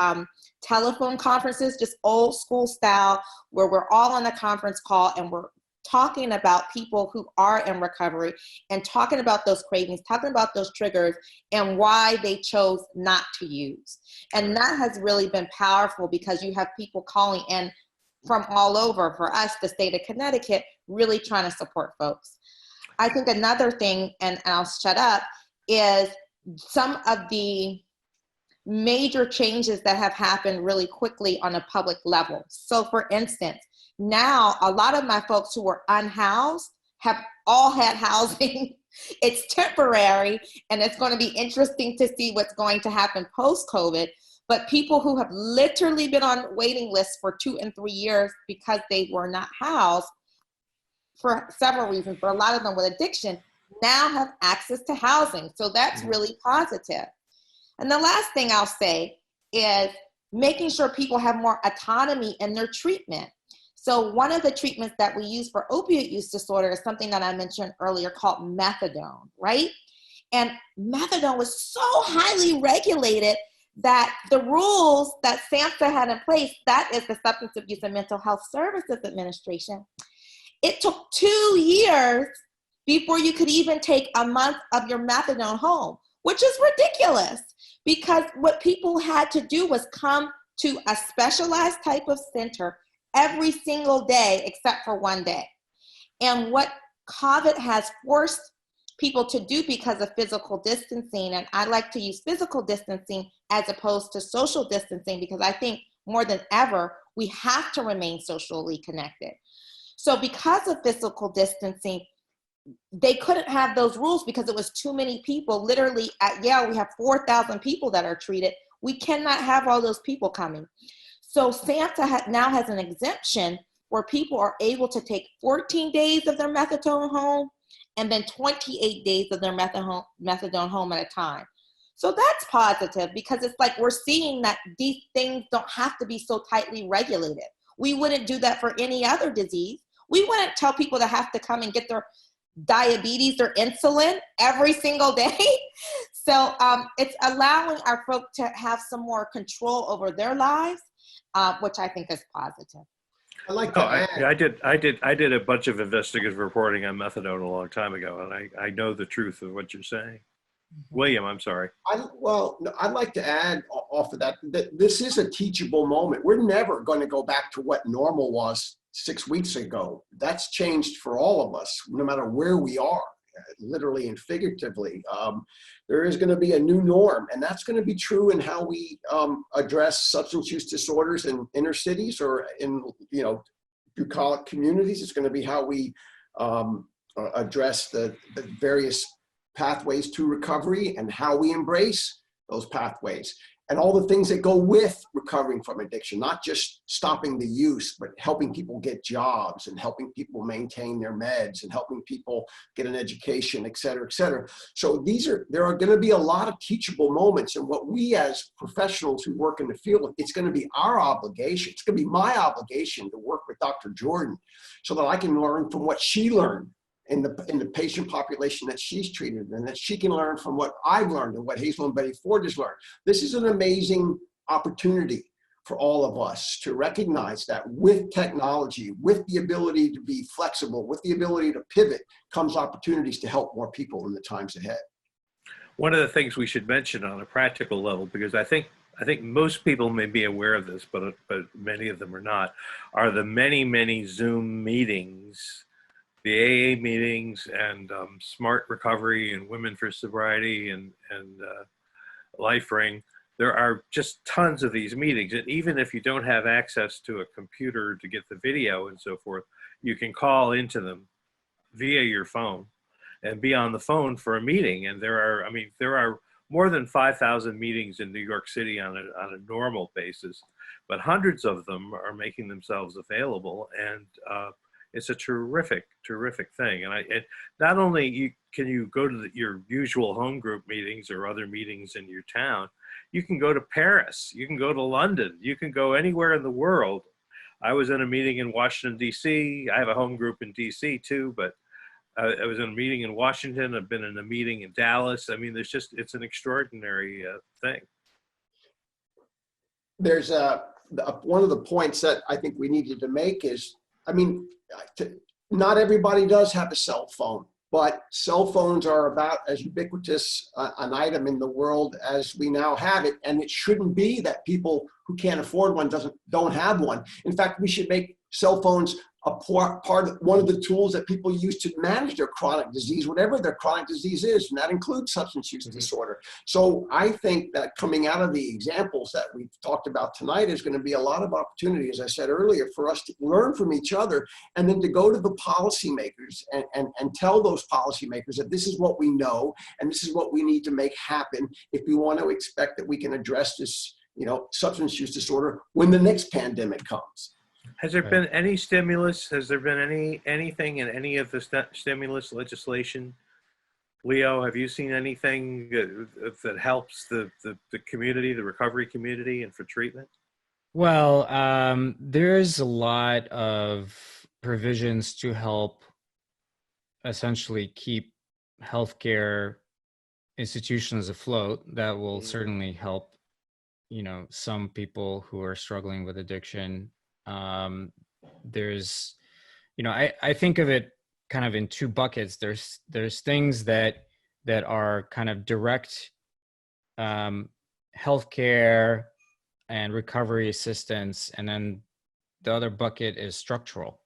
telephone conferences, just old school style, where we're all on a conference call and we're talking about people who are in recovery and talking about those cravings, talking about those triggers and why they chose not to use. And that has really been powerful because you have people calling in from all over, for us, the state of Connecticut, really trying to support folks. I think another thing, and I'll shut up, is some of the major changes that have happened really quickly on a public level. So for instance, now a lot of my folks who were unhoused have all had housing. It's temporary, and it's going to be interesting to see what's going to happen post-COVID. But people who have literally been on waiting lists for 2 and 3 years because they were not housed for several reasons, but a lot of them with addiction now have access to housing. So that's really positive. And the last thing I'll say is making sure people have more autonomy in their treatment. So one of the treatments that we use for opioid use disorder is something that I mentioned earlier called methadone, right? And methadone was so highly regulated that the rules that SAMHSA had in place, that is the Substance Abuse and Mental Health Services Administration, it took 2 years before you could even take a month of your methadone home, which is ridiculous, because what people had to do was come to a specialized type of center every single day except for one day. And what COVID has forced people to do because of physical distancing, and I like to use physical distancing as opposed to social distancing, because I think more than ever, we have to remain socially connected. So because of physical distancing, they couldn't have those rules because it was too many people. Literally at Yale, we have 4,000 people that are treated. We cannot have all those people coming. So SAMHSA now has an exemption where people are able to take 14 days of their methadone home and then 28 days of their methadone home at a time. So that's positive, because it's like we're seeing that these things don't have to be so tightly regulated. We wouldn't do that for any other disease. We wouldn't tell people to have to come and get their diabetes or insulin every single day. So it's allowing our folks to have some more control over their lives, which I think is positive. I like to add. I did a bunch of investigative reporting on methadone a long time ago, and I know the truth of what you're saying. William, I'm sorry. I'd like to add off of that this is a teachable moment. We're never going to go back to what normal was 6 weeks ago. That's changed for all of us, no matter where we are, literally and figuratively. There is going to be a new norm, and that's going to be true in how we address substance use disorders in inner cities or in, bucolic communities. It's going to be how we address the various pathways to recovery and how we embrace those pathways and all the things that go with recovering from addiction, not just stopping the use, but helping people get jobs and helping people maintain their meds and helping people get an education, et cetera, et cetera. So there are going to be a lot of teachable moments, and what we as professionals who work in the field, it's going to be our obligation. It's going to be my obligation to work with Dr. Jordan so that I can learn from what she learned in the patient population that she's treated, and that she can learn from what I've learned and what Hazel and Betty Ford has learned. This is an amazing opportunity for all of us to recognize that with technology, with the ability to be flexible, with the ability to pivot, comes opportunities to help more people in the times ahead. One of the things we should mention on a practical level, because I think most people may be aware of this, but many of them are not, are the many Zoom meetings, the AA meetings, and Smart Recovery and Women for Sobriety and Life Ring. There are just tons of these meetings. And even if you don't have access to a computer to get the video and so forth, you can call into them via your phone and be on the phone for a meeting. And there are more than 5,000 meetings in New York City on a normal basis, but hundreds of them are making themselves available. And it's a terrific thing. And not only can you go to your usual home group meetings or other meetings in your town, you can go to Paris, you can go to London, you can go anywhere in the world. I was in a meeting in Washington, D.C. I have a home group in D.C. too, but I was in a meeting in Washington. I've been in a meeting in Dallas. I mean, it's an extraordinary thing. There's one of the points that I think we needed to make is, not everybody does have a cell phone, but cell phones are about as ubiquitous an item in the world as we now have it. And it shouldn't be that people who can't afford one don't have one. In fact, we should make cell phones a part of one of the tools that people use to manage their chronic disease, whatever their chronic disease is, and that includes substance use disorder. So I think that coming out of the examples that we've talked about tonight is going to be a lot of opportunity, as I said earlier, for us to learn from each other, and then to go to the policymakers and tell those policymakers that this is what we know and this is what we need to make happen if we want to expect that we can address this, substance use disorder when the next pandemic comes. Has there been any stimulus? Has there been anything in any of the stimulus legislation? Leo, have you seen anything that helps the community, the recovery community, and for treatment? Well, there's a lot of provisions to help essentially keep healthcare institutions afloat that will certainly help, some people who are struggling with addiction. There's, I think of it kind of in two buckets. There's things that are kind of direct healthcare and recovery assistance, and then the other bucket is structural,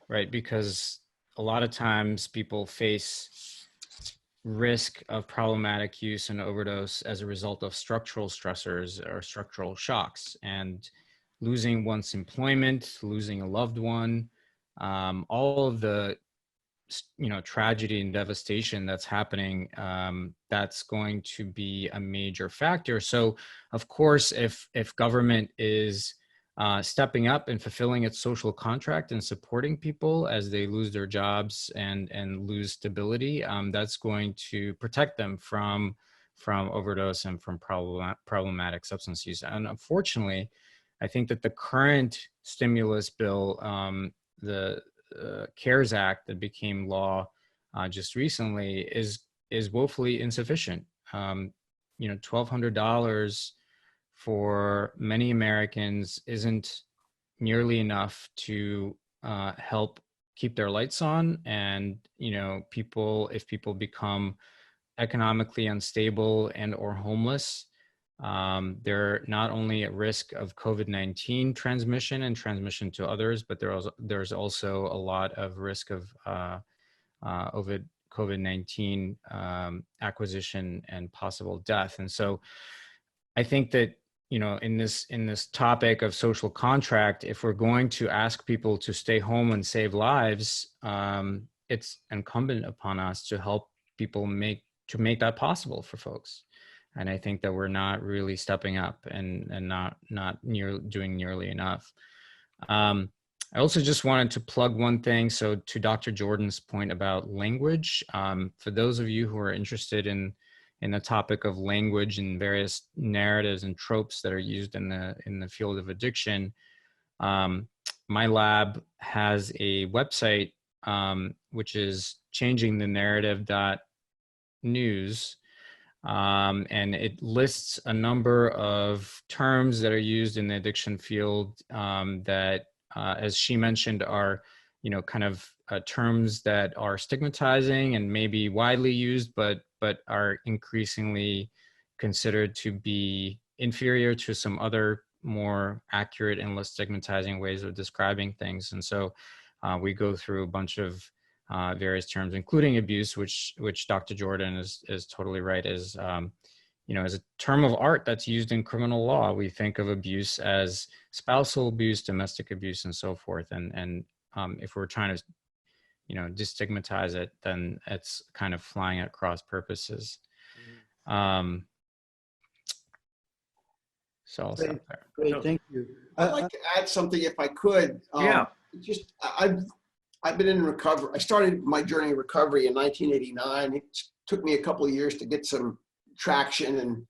right? Because a lot of times people face risk of problematic use and overdose as a result of structural stressors or structural shocks, and losing one's employment, losing a loved one, all of the tragedy and devastation that's happening, that's going to be a major factor. So of course, if government is stepping up and fulfilling its social contract and supporting people as they lose their jobs and lose stability, that's going to protect them from overdose and from problematic substance use. And unfortunately, I think that the current stimulus bill, the CARES Act that became law just recently, is woefully insufficient. $1,200 for many Americans isn't nearly enough to help keep their lights on. And if people become economically unstable and or homeless, they're not only at risk of COVID-19 transmission and transmission to others, but there's also a lot of risk of COVID-19 acquisition and possible death. And so I think that, in this topic of social contract, if we're going to ask people to stay home and save lives, it's incumbent upon us to help people make that possible for folks. And I think that we're not really stepping up and not doing nearly enough. I also just wanted to plug one thing. So to Dr. Jordan's point about language, for those of you who are interested in the topic of language and various narratives and tropes that are used in the field of addiction, my lab has a website, which is changingthenarrative.news. And it lists a number of terms that are used in the addiction field that, as she mentioned, are, kind of terms that are stigmatizing and maybe widely used, but are increasingly considered to be inferior to some other more accurate and less stigmatizing ways of describing things. And so we go through a bunch of various terms, including abuse, which Dr. Jordan is totally right, is as a term of art that's used in criminal law. We think of abuse as spousal abuse, domestic abuse, and so forth. And if we're trying to destigmatize it, then it's kind of flying at cross purposes. So I'll stop there. Great, thank you. I'd like to add something if I could. Yeah. I've been in recovery. I started my journey in recovery in 1989. It took me a couple of years to get some traction and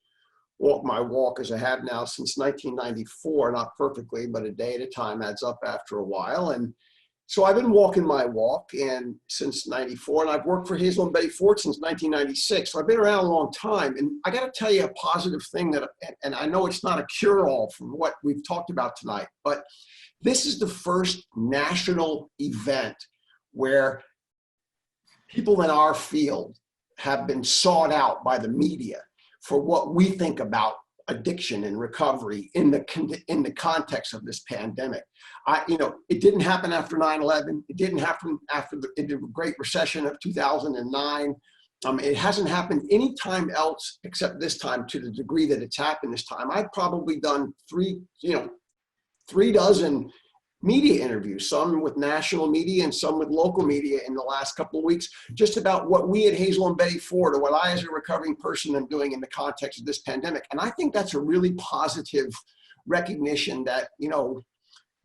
walk my walk as I have now since 1994, not perfectly, but a day at a time adds up after a while. And so I've been walking my walk and since 94, and I've worked for Hazel and Betty Ford since 1996. So I've been around a long time. And I got to tell you a positive thing and I know it's not a cure-all from what we've talked about tonight, but this is the first national event where people in our field have been sought out by the media for what we think about addiction and recovery in the context of this pandemic. It didn't happen after 9/11. It didn't happen after the Great Recession of 2009. It hasn't happened any time else except this time to the degree that it's happened this time. I've probably done 3 dozen media interviews, some with national media and some with local media in the last couple of weeks, just about what we at Hazel and Betty Ford, or what I as a recovering person am doing in the context of this pandemic. And I think that's a really positive recognition that,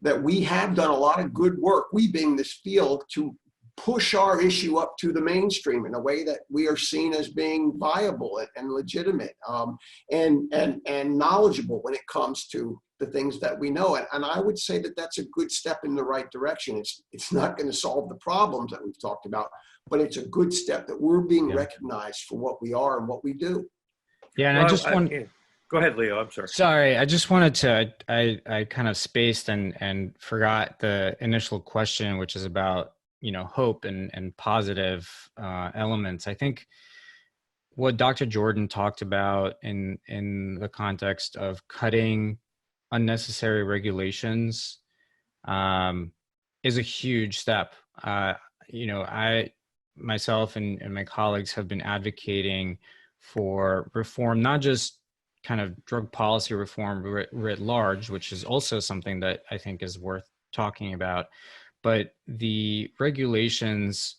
that we have done a lot of good work, we being this field, to push our issue up to the mainstream in a way that we are seen as being viable and legitimate, and knowledgeable when it comes to the things that we know. And I would say that that's a good step in the right direction. It's not going to solve the problems that we've talked about, but it's a good step that we're being recognized for what we are and what we do. Yeah, and Well, I just want. Go ahead, Leo. I'm sorry. Sorry, I just wanted to. I kind of spaced and forgot the initial question, which is about hope and positive elements. I think what Dr. Jordan talked about in the context of cutting unnecessary regulations is a huge step. I myself and my colleagues have been advocating for reform, not just kind of drug policy reform writ large, which is also something that I think is worth talking about, but the regulations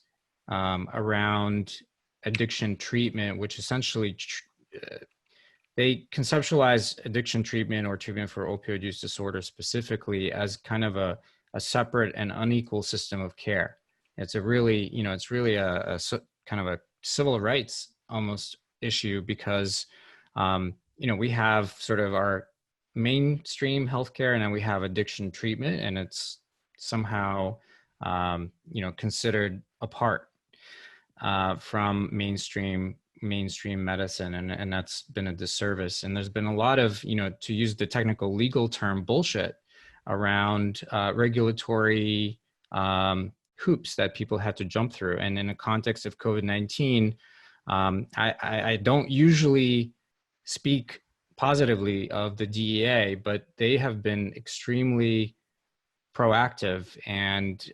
around addiction treatment, which essentially they conceptualize addiction treatment or treatment for opioid use disorder specifically as kind of a separate and unequal system of care. It's a really, it's really a kind of a civil rights almost issue because, we have sort of our mainstream healthcare and then we have addiction treatment, and it's somehow, considered apart from mainstream medicine, and that's been a disservice. And there's been a lot of, to use the technical legal term, bullshit around regulatory hoops that people had to jump through. And in the context of COVID-19, I don't usually speak positively of the DEA, but they have been extremely proactive and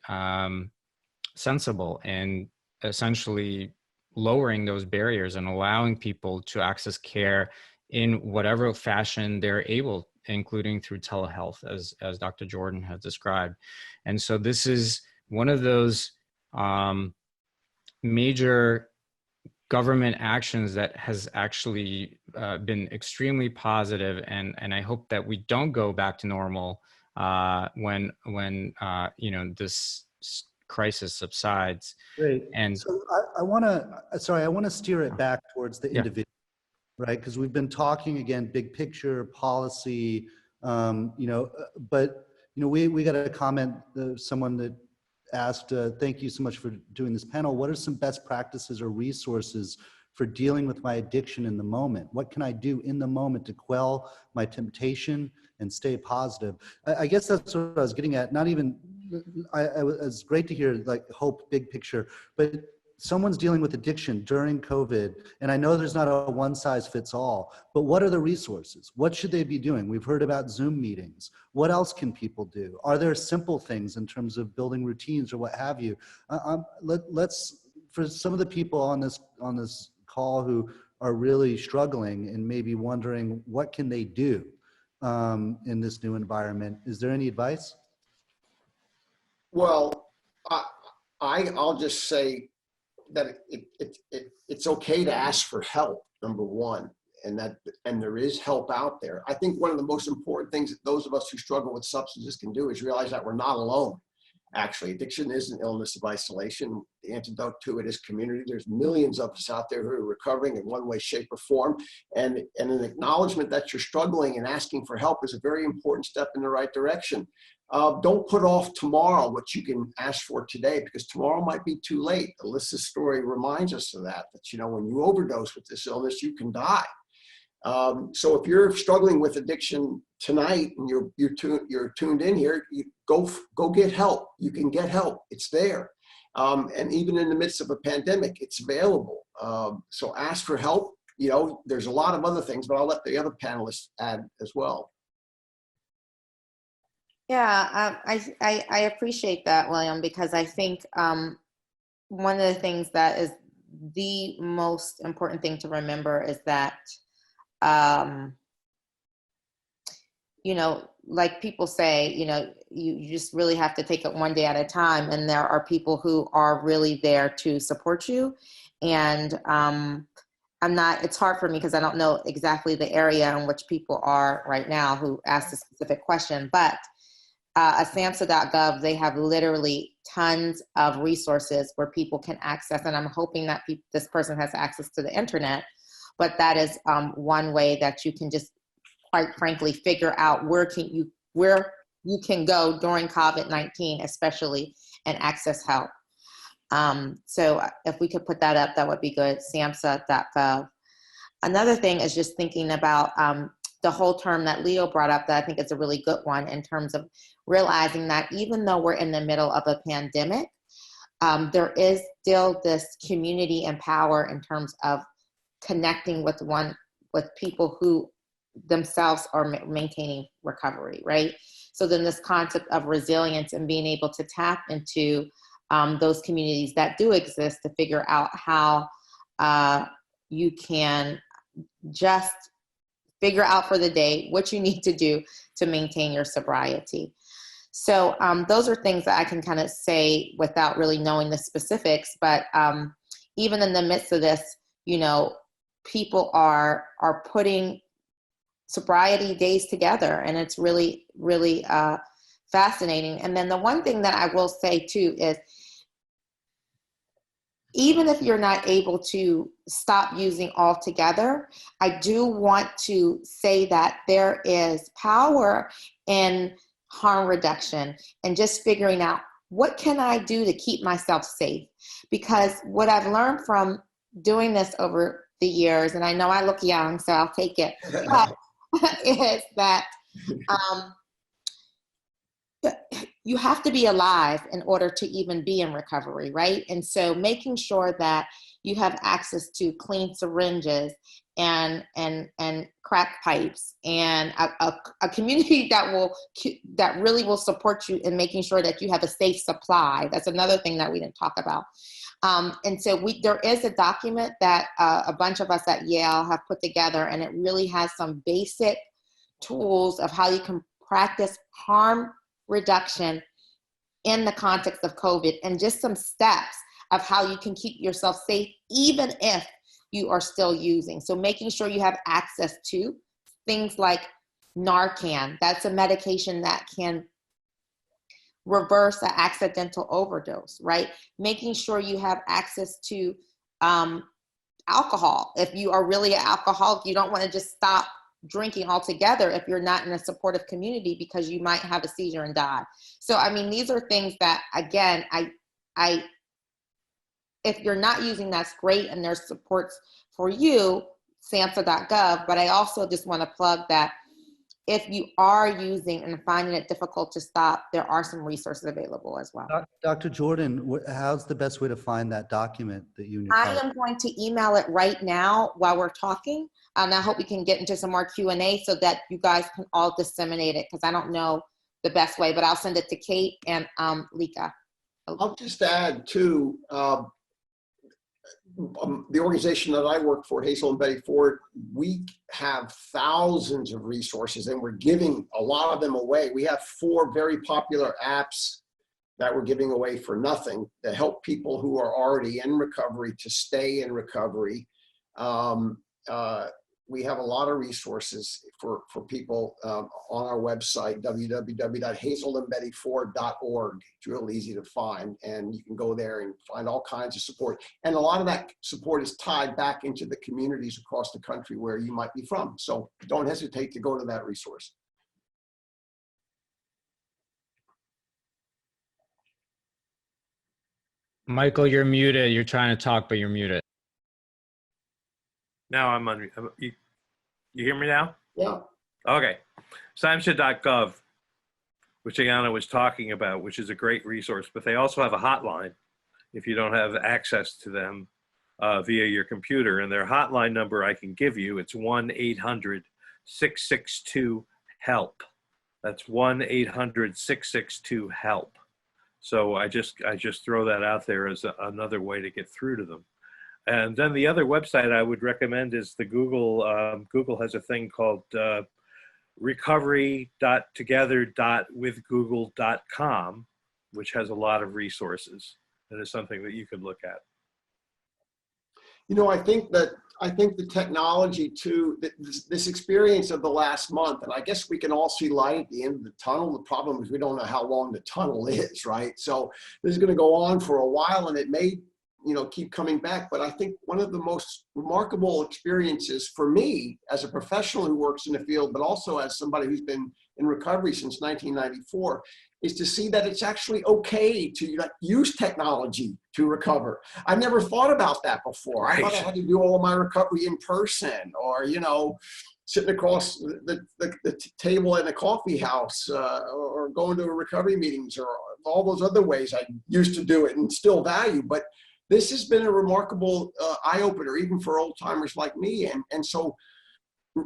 sensible and essentially lowering those barriers and allowing people to access care in whatever fashion they're able, including through telehealth, as Dr. Jordan has described. And so this is one of those major government actions that has actually been extremely positive, and I hope that we don't go back to normal when this crisis subsides. Great. And so I want to steer it back towards the individual, right? Because we've been talking again, big picture policy, but we got a comment, someone that asked, thank you so much for doing this panel. What are some best practices or resources for dealing with my addiction in the moment? What can I do in the moment to quell my temptation and stay positive? I guess that's what I was getting at. Not even, it's great to hear like hope, big picture, but someone's dealing with addiction during COVID, and I know there's not a one size fits all, but what are the resources? What should they be doing? We've heard about Zoom meetings. What else can people do? Are there simple things in terms of building routines or what have you? Let's, for some of the people on this call who are really struggling and maybe wondering what can they do in this new environment, is there any advice? Well, I'll just say that it's okay to ask for help, number one, and there is help out there. I think one of the most important things that those of us who struggle with substances can do is realize that we're not alone. Actually, addiction is an illness of isolation. The antidote to it is community. There's millions of us out there who are recovering in one way, shape, or form. And an acknowledgement that you're struggling and asking for help is a very important step in the right direction. Don't put off tomorrow what you can ask for today, because tomorrow might be too late. Alyssa's story reminds us of that when you overdose with this illness, you can die. So if you're struggling with addiction tonight and you're tuned in here, you go get help. You can get help. It's there. And even in the midst of a pandemic, it's available. So ask for help. There's a lot of other things, but I'll let the other panelists add as well. Yeah, I appreciate that, William, because I think one of the things that is the most important thing to remember is that, like people say, you just really have to take it one day at a time. And there are people who are really there to support you. And it's hard for me because I don't know exactly the area in which people are right now who asked a specific question, but SAMHSA.gov, they have literally tons of resources where people can access, and I'm hoping that this person has access to the internet, but that is one way that you can just, quite frankly, figure out where you can go during COVID-19, especially, and access help. So if we could put that up, that would be good, SAMHSA.gov. Another thing is just thinking about the whole term that Leo brought up that I think is a really good one in terms of realizing that even though we're in the middle of a pandemic, there is still this community and power in terms of connecting with people who themselves are maintaining recovery, right? So then this concept of resilience and being able to tap into those communities that do exist to figure out how you can just figure out for the day what you need to do to maintain your sobriety. So those are things that I can kind of say without really knowing the specifics, but even in the midst of this, people are putting sobriety days together, and it's really, really fascinating. And then the one thing that I will say too is, even if you're not able to stop using altogether, I do want to say that there is power in harm reduction and just figuring out, what can I do to keep myself safe? Because what I've learned from doing this over the years, and I know I look young, so I'll take it, but is that you have to be alive in order to even be in recovery, right? And so making sure that you have access to clean syringes and crack pipes and a community that really will support you in making sure that you have a safe supply. That's another thing that we didn't talk about. And so there is a document that a bunch of us at Yale have put together, and it really has some basic tools of how you can practice harm reduction in the context of COVID, and just some steps of how you can keep yourself safe even if you are still using. So making sure you have access to things like Narcan. That's a medication that can reverse an accidental overdose, right? Making sure you have access to alcohol. If you are really an alcoholic, you don't want to just stop drinking altogether if you're not in a supportive community, because you might have a seizure and die. So, I mean, these are things that, again, I if you're not using, that's great, and there's supports for you, SAMHSA.gov, but I also just want to plug that if you are using and finding it difficult to stop, there are some resources available as well. Dr. Jordan, how's the best way to find that document that you and your I colleague- am going to email it right now while we're talking. And I hope we can get into some more Q&A so that you guys can all disseminate it, because I don't know the best way, but I'll send it to Kate and Lika. I'll just add too, the organization that I work for, Hazel and Betty Ford, we have thousands of resources, and we're giving a lot of them away. We have 4 very popular apps that we're giving away for nothing to help people who are already in recovery to stay in recovery. We have a lot of resources for people on our website, www.hazelandbettyford.org. It's real easy to find, and you can go there and find all kinds of support. And a lot of that support is tied back into the communities across the country where you might be from. So don't hesitate to go to that resource. Michael, you're muted. You're trying to talk, but you're muted. Now I'm on. You hear me now? Yeah. Okay. SAMHSA.gov, which Ayana was talking about, which is a great resource, but they also have a hotline if you don't have access to them via your computer. And their hotline number I can give you, it's 1-800-662-HELP. That's 1-800-662-HELP. So I just throw that out there as another way to get through to them. And then the other website I would recommend is the Google. Google has a thing called recovery.together.withgoogle.com, which has a lot of resources. That is something that you could look at. You know, I think that I think the technology too, this experience of the last month, and I guess we can all see light at the end of the tunnel. The problem is we don't know how long the tunnel is, right? So this is going to go on for a while, and it may, keep coming back. But I think one of the most remarkable experiences for me as a professional who works in the field, but also as somebody who's been in recovery since 1994, is to see that it's actually okay to use technology to recover. I never thought about that before. I thought I had to do all my recovery in person, or, sitting across the table in a coffee house, or going to recovery meetings, or all those other ways I used to do it and still value. But this has been a remarkable eye-opener, even for old timers like me. And so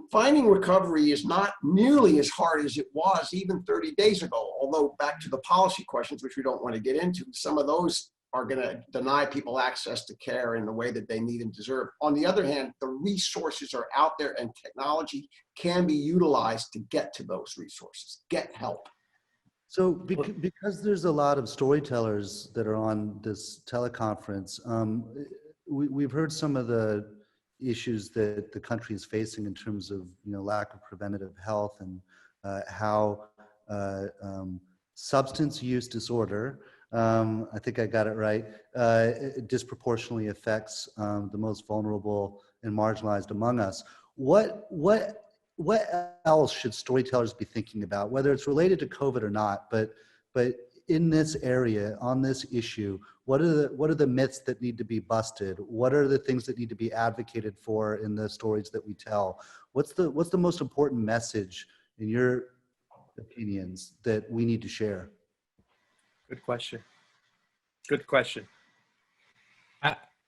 finding recovery is not nearly as hard as it was even 30 days ago. Although, back to the policy questions, which we don't want to get into, some of those are going to deny people access to care in the way that they need and deserve. On the other hand, the resources are out there, and technology can be utilized to get to those resources, get help. So because there's a lot of storytellers that are on this teleconference, we've heard some of the issues that the country is facing in terms of lack of preventative health, and how substance use disorder, I think I got it right, disproportionately affects the most vulnerable and marginalized among us. What else should storytellers be thinking about, whether it's related to COVID or not, but in this area, on this issue, what are the myths that need to be busted? What are the things that need to be advocated for in the stories that we tell? What's the most important message, in your opinions, that we need to share? Good question. Good question.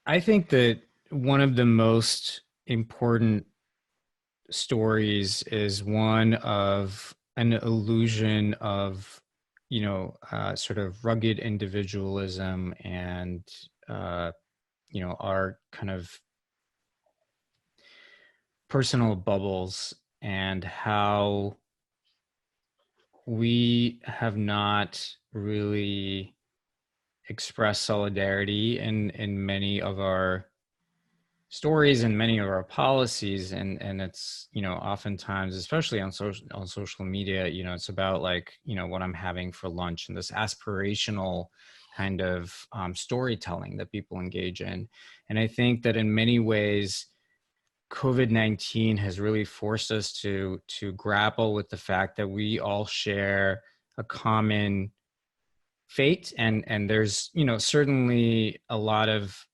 I think that one of the most important stories is one of an illusion of sort of rugged individualism and our kind of personal bubbles, and how we have not really expressed solidarity in many of our stories and many of our policies, and it's oftentimes, especially on social media, it's about what I'm having for lunch, and this aspirational kind of storytelling that people engage in. And I think that in many ways COVID-19 has really forced us to grapple with the fact that we all share a common fate, and there's certainly a lot of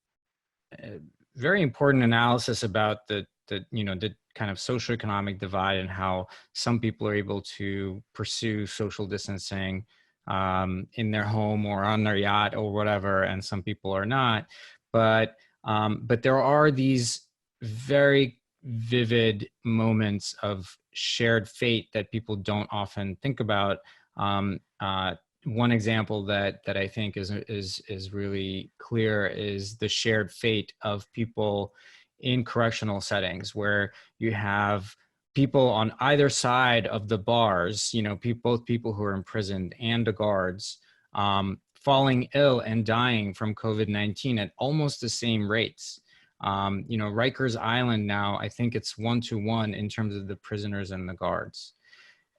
very important analysis about the kind of socioeconomic divide, and how some people are able to pursue social distancing in their home or on their yacht or whatever, and some people are not. But there are these very vivid moments of shared fate that people don't often think about. One example that I think is really clear is the shared fate of people in correctional settings, where you have people on either side of the bars, both people who are imprisoned and the guards, falling ill and dying from COVID-19 at almost the same rates. Rikers Island now, I think it's 1-to-1 in terms of the prisoners and the guards.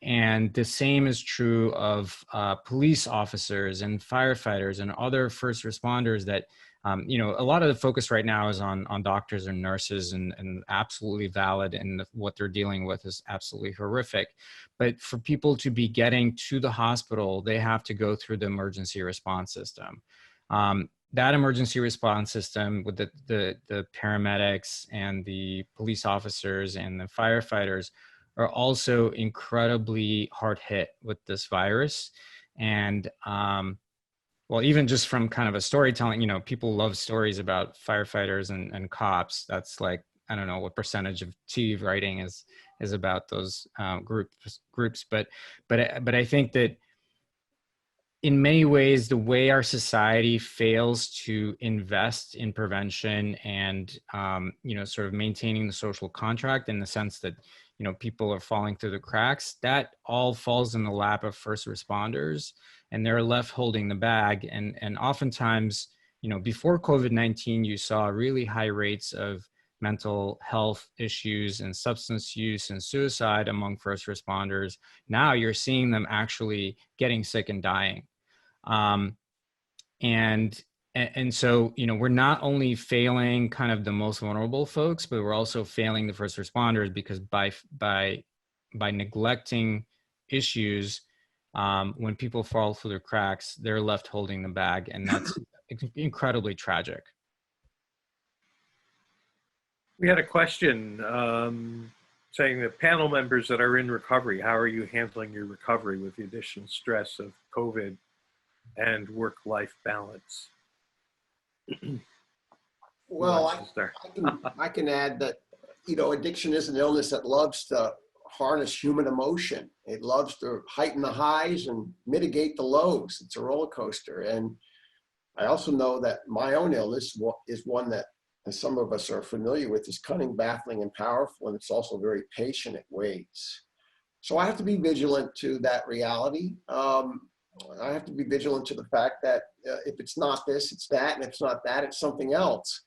And the same is true of police officers and firefighters and other first responders that, a lot of the focus right now is on doctors and nurses, and absolutely valid, and what they're dealing with is absolutely horrific. But for people to be getting to the hospital, they have to go through the emergency response system. That emergency response system with the paramedics and the police officers and the firefighters are also incredibly hard hit with this virus. And even just from kind of a storytelling, people love stories about firefighters and cops. That's I don't know what percentage of TV writing is about those groups. But I think that in many ways, the way our society fails to invest in prevention and, sort of maintaining the social contract, in the sense that, people are falling through the cracks, that all falls in the lap of first responders, and they're left holding the bag. And oftentimes, before COVID-19, you saw really high rates of mental health issues and substance use and suicide among first responders. Now you're seeing them actually getting sick and dying. And so, you know, we're not only failing kind of the most vulnerable folks, but we're also failing the first responders, because by neglecting issues, when people fall through the cracks, they're left holding the bag, and that's incredibly tragic. We had a question saying that panel members that are in recovery, how are you handling your recovery with the additional stress of COVID and work-life balance? Well, I can add that, you know, addiction is an illness that loves to harness human emotion. It loves to heighten the highs and mitigate the lows. It's a roller coaster. And I also know that my own illness is one that, as some of us are familiar with, is cunning, baffling, and powerful, and it's also very patient. It waits. So I have to be vigilant to that reality. I have to be vigilant to the fact that if it's not this, it's that, and if it's not that, it's something else.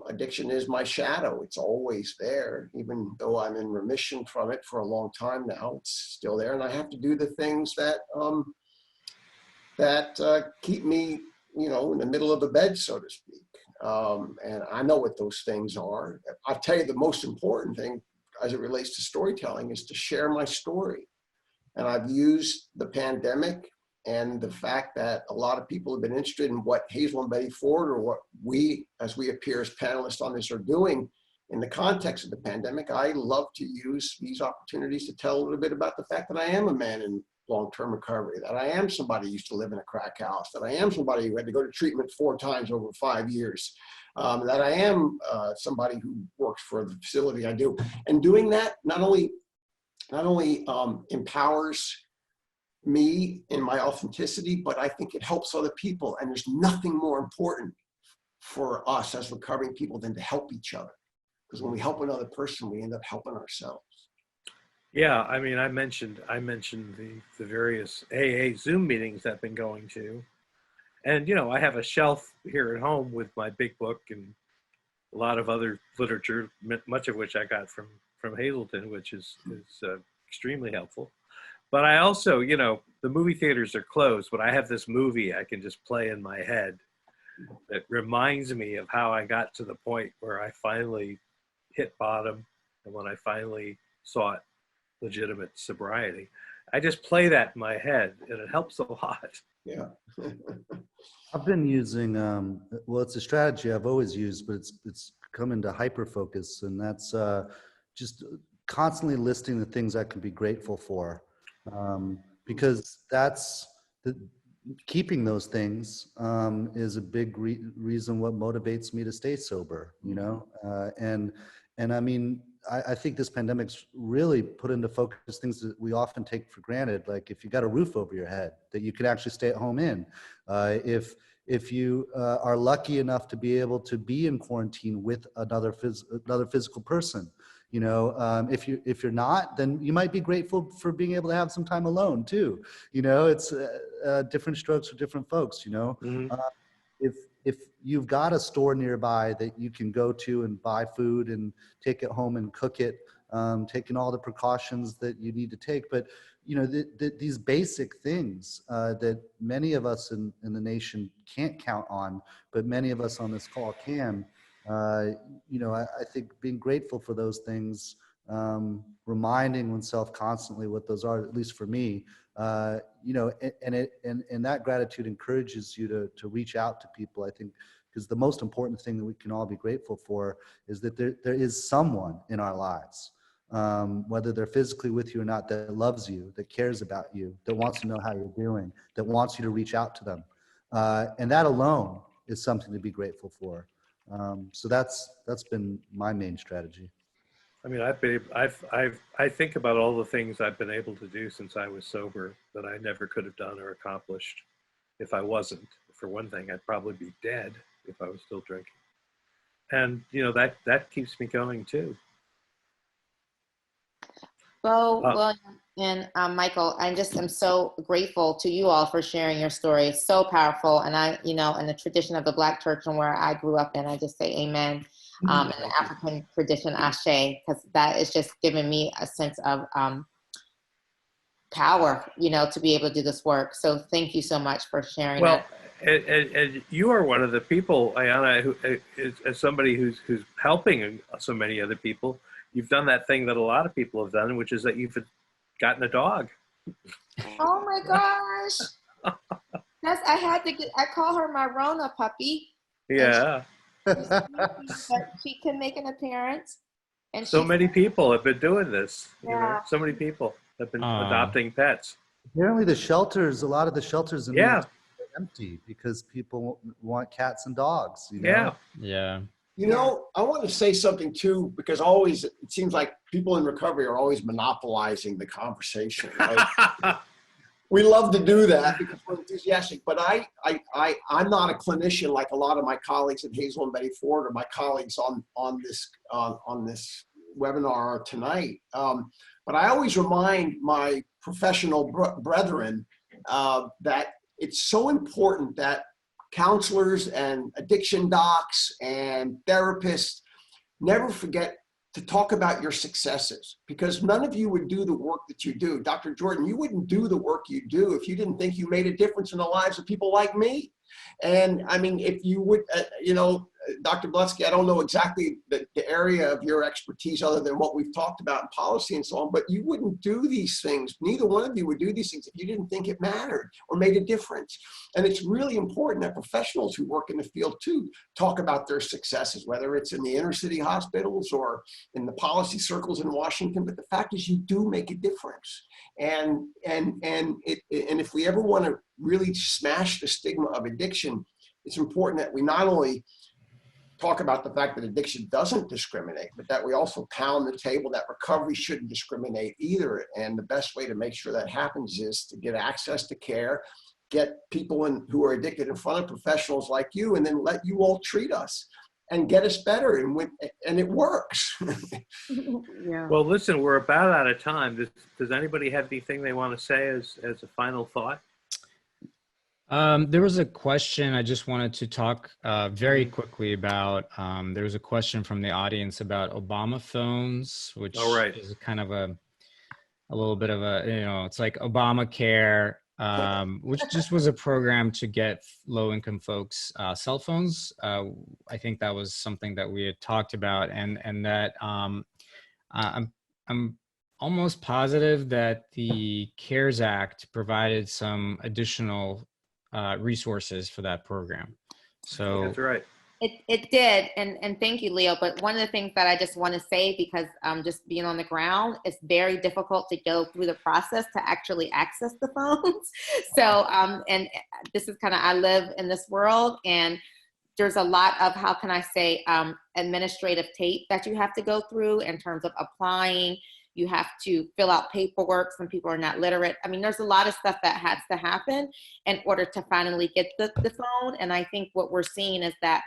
Addiction is my shadow. It's always there, even though I'm in remission from it for a long time now. It's still there, and I have to do the things that keep me, you know, in the middle of the bed, so to speak. And I know what those things are. I'll tell you the most important thing as it relates to storytelling is to share my story. And I've used the pandemic and the fact that a lot of people have been interested in what Hazel and Betty Ford, or what we, as we appear as panelists on this, are doing in the context of the pandemic. I love to use these opportunities to tell a little bit about the fact that I am a man in long-term recovery, that I am somebody who used to live in a crack house, that I am somebody who had to go to treatment 4 times over 5 years, that I am somebody who works for the facility I do. And doing that not only empowers me in my authenticity, but I think it helps other people. And there's nothing more important for us as recovering people than to help each other. Because when we help another person, we end up helping ourselves. Yeah, I mean, I mentioned the various AA Zoom meetings I've been going to. And, you know, I have a shelf here at home with my big book and a lot of other literature, much of which I got from Hazleton, which is extremely helpful. But I also, you know, the movie theaters are closed, but I have this movie I can just play in my head that reminds me of how I got to the point where I finally hit bottom and when I finally sought legitimate sobriety. I just play that in my head and it helps a lot. Yeah. I've been using, well, it's a strategy I've always used, but it's come into hyper-focus, and that's just constantly listing the things I can be grateful for, because that's keeping those things is a big reason what motivates me to stay sober, you know, and I mean, I think this pandemic's really put into focus things that we often take for granted, like if you got a roof over your head that you can actually stay at home in, if you are lucky enough to be able to be in quarantine with another physical person, you know, if you're not, then you might be grateful for being able to have some time alone too. You know, it's different strokes for different folks. You know, Mm-hmm. If you've got a store nearby that you can go to and buy food and take it home and cook it, taking all the precautions that you need to take, but you know, these basic things that many of us in the nation can't count on, but many of us on this call can. You know, I think being grateful for those things, reminding oneself constantly what those are, at least for me, you know, and that gratitude encourages you to reach out to people, I think, because the most important thing that we can all be grateful for is that there is someone in our lives, whether they're physically with you or not, that loves you, that cares about you, that wants to know how you're doing, that wants you to reach out to them. And that alone is something to be grateful for. So that's been my main strategy. I mean, I think about all the things I've been able to do since I was sober that I never could have done or accomplished if I wasn't. For one thing, I'd probably be dead if I was still drinking. And, you know, that keeps me going too. Beau Willimon and Michael, I'm so grateful to you all for sharing your story. It's so powerful. And I, you know, in the tradition of the Black church and where I grew up in, I just say amen. in the African tradition, Ashe, because that is just giving me a sense of power, to be able to do this work. So thank you so much for sharing Well, that. and you are one of the people, Ayana, who, as somebody who's helping so many other people, you've done that thing that a lot of people have done, which is that you've gotten a dog. Oh my gosh. I call her my Rona puppy. Yeah. But she can make an appearance. And So many people have been doing this. Yeah. So many people have been adopting pets. Apparently a lot of the shelters in New Yeah. York are empty because people want cats and dogs, Yeah. Yeah. I want to say something too, because always it seems like people in recovery are always monopolizing the conversation. Right? We love to do that because we're enthusiastic, but I'm not a clinician like a lot of my colleagues at Hazel and Betty Ford, or my colleagues on this webinar tonight. But I always remind my professional brethren that it's so important that counselors and addiction docs and therapists never forget to talk about your successes, because none of you would do the work that you do. Dr. Jordan, you wouldn't do the work you do if you didn't think you made a difference in the lives of people like me. And I mean, if you would, Dr. Bletsky, I don't know exactly the area of your expertise other than what we've talked about in policy and so on, but you wouldn't do these things. Neither one of you would do these things if you didn't think it mattered or made a difference. And it's really important that professionals who work in the field too talk about their successes, whether it's in the inner city hospitals or in the policy circles in Washington. But the fact is, you do make a difference. And if we ever want to really smash the stigma of addiction, it's important that we not only talk about the fact that addiction doesn't discriminate, but that we also pound the table that recovery shouldn't discriminate either. And the best way to make sure that happens is to get access to care, get people who are addicted in front of professionals like you, and then let you all treat us and get us better. And it works. Yeah. Well, listen, we're about out of time. Does anybody have anything they want to say as a final thought? There was a question I just wanted to talk very quickly about. There was a question from the audience about Obama phones, which is kind of a little bit of a, it's like Obamacare, which just was a program to get low-income folks cell phones. I think that was something that we had talked about, and that I'm almost positive that the CARES Act provided some additional resources for that program. So that's right. It did, and thank you, Leo. But one of the things that I just want to say, because just being on the ground, it's very difficult to go through the process to actually access the phones. So, and this is kind of, I live in this world, and there's a lot of, how can I say, administrative tape that you have to go through in terms of applying. You have to fill out paperwork. Some people are not literate. I mean, there's a lot of stuff that has to happen in order to finally get the phone. And I think what we're seeing is that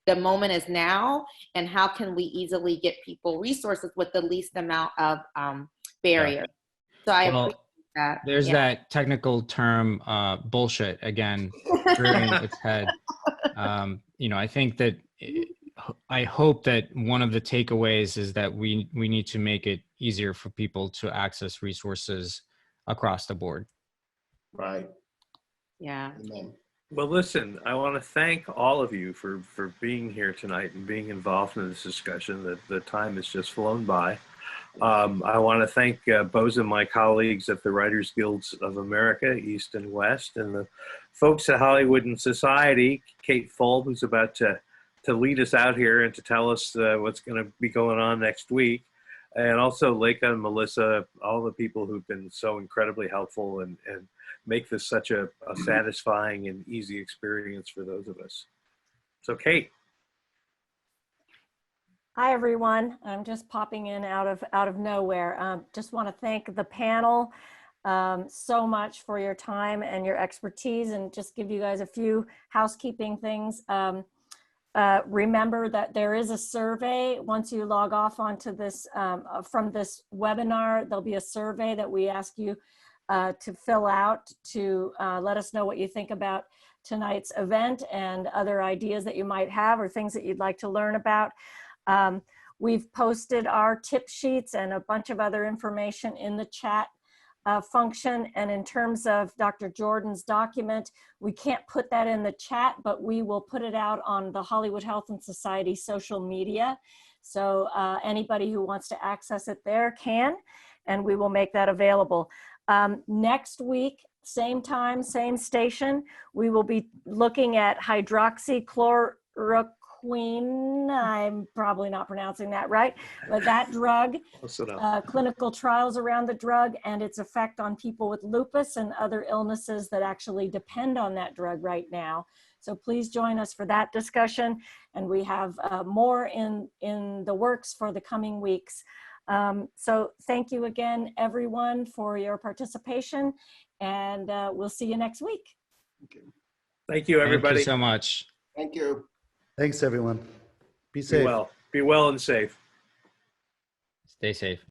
the moment is now, and how can we easily get people resources with the least amount of barriers. So I appreciate that. There's that technical term, bullshit, again, rearing its head. I think that, I hope that one of the takeaways is that we need to make it easier for people to access resources across the board. Right. Yeah. Amen. Well, listen, I want to thank all of you for being here tonight and being involved in this discussion. The time has just flown by. I want to thank both of my colleagues at the Writers Guilds of America, East and West, and the folks at Hollywood and Society, Kate Fulb, who's about to lead us out here and to tell us what's going to be going on next week. And also Leica and Melissa, all the people who've been so incredibly helpful and make this such a satisfying and easy experience for those of us. So Kate. Hi, everyone. I'm just popping in out of nowhere. Just want to thank the panel so much for your time and your expertise, and just give you guys a few housekeeping things. Remember that there is a survey. Once you log off onto this, from this webinar, there'll be a survey that we ask you to fill out to let us know what you think about tonight's event and other ideas that you might have or things that you'd like to learn about. We've posted our tip sheets and a bunch of other information in the chat function. And in terms of Dr. Jordan's document, we can't put that in the chat, but we will put it out on the Hollywood Health and Society social media. So anybody who wants to access it there can, and we will make that available. Next week, same time, same station, we will be looking at hydroxychloroquine. I'm probably not pronouncing that right, but that drug, clinical trials around the drug and its effect on people with lupus and other illnesses that actually depend on that drug right now. So please join us for that discussion. And we have more in the works for the coming weeks. So thank you again, everyone, for your participation, and we'll see you next week. Thank you, everybody. Thank you so much. Thank you. Thanks, everyone. Be Be safe. well. Be well and safe. Stay safe.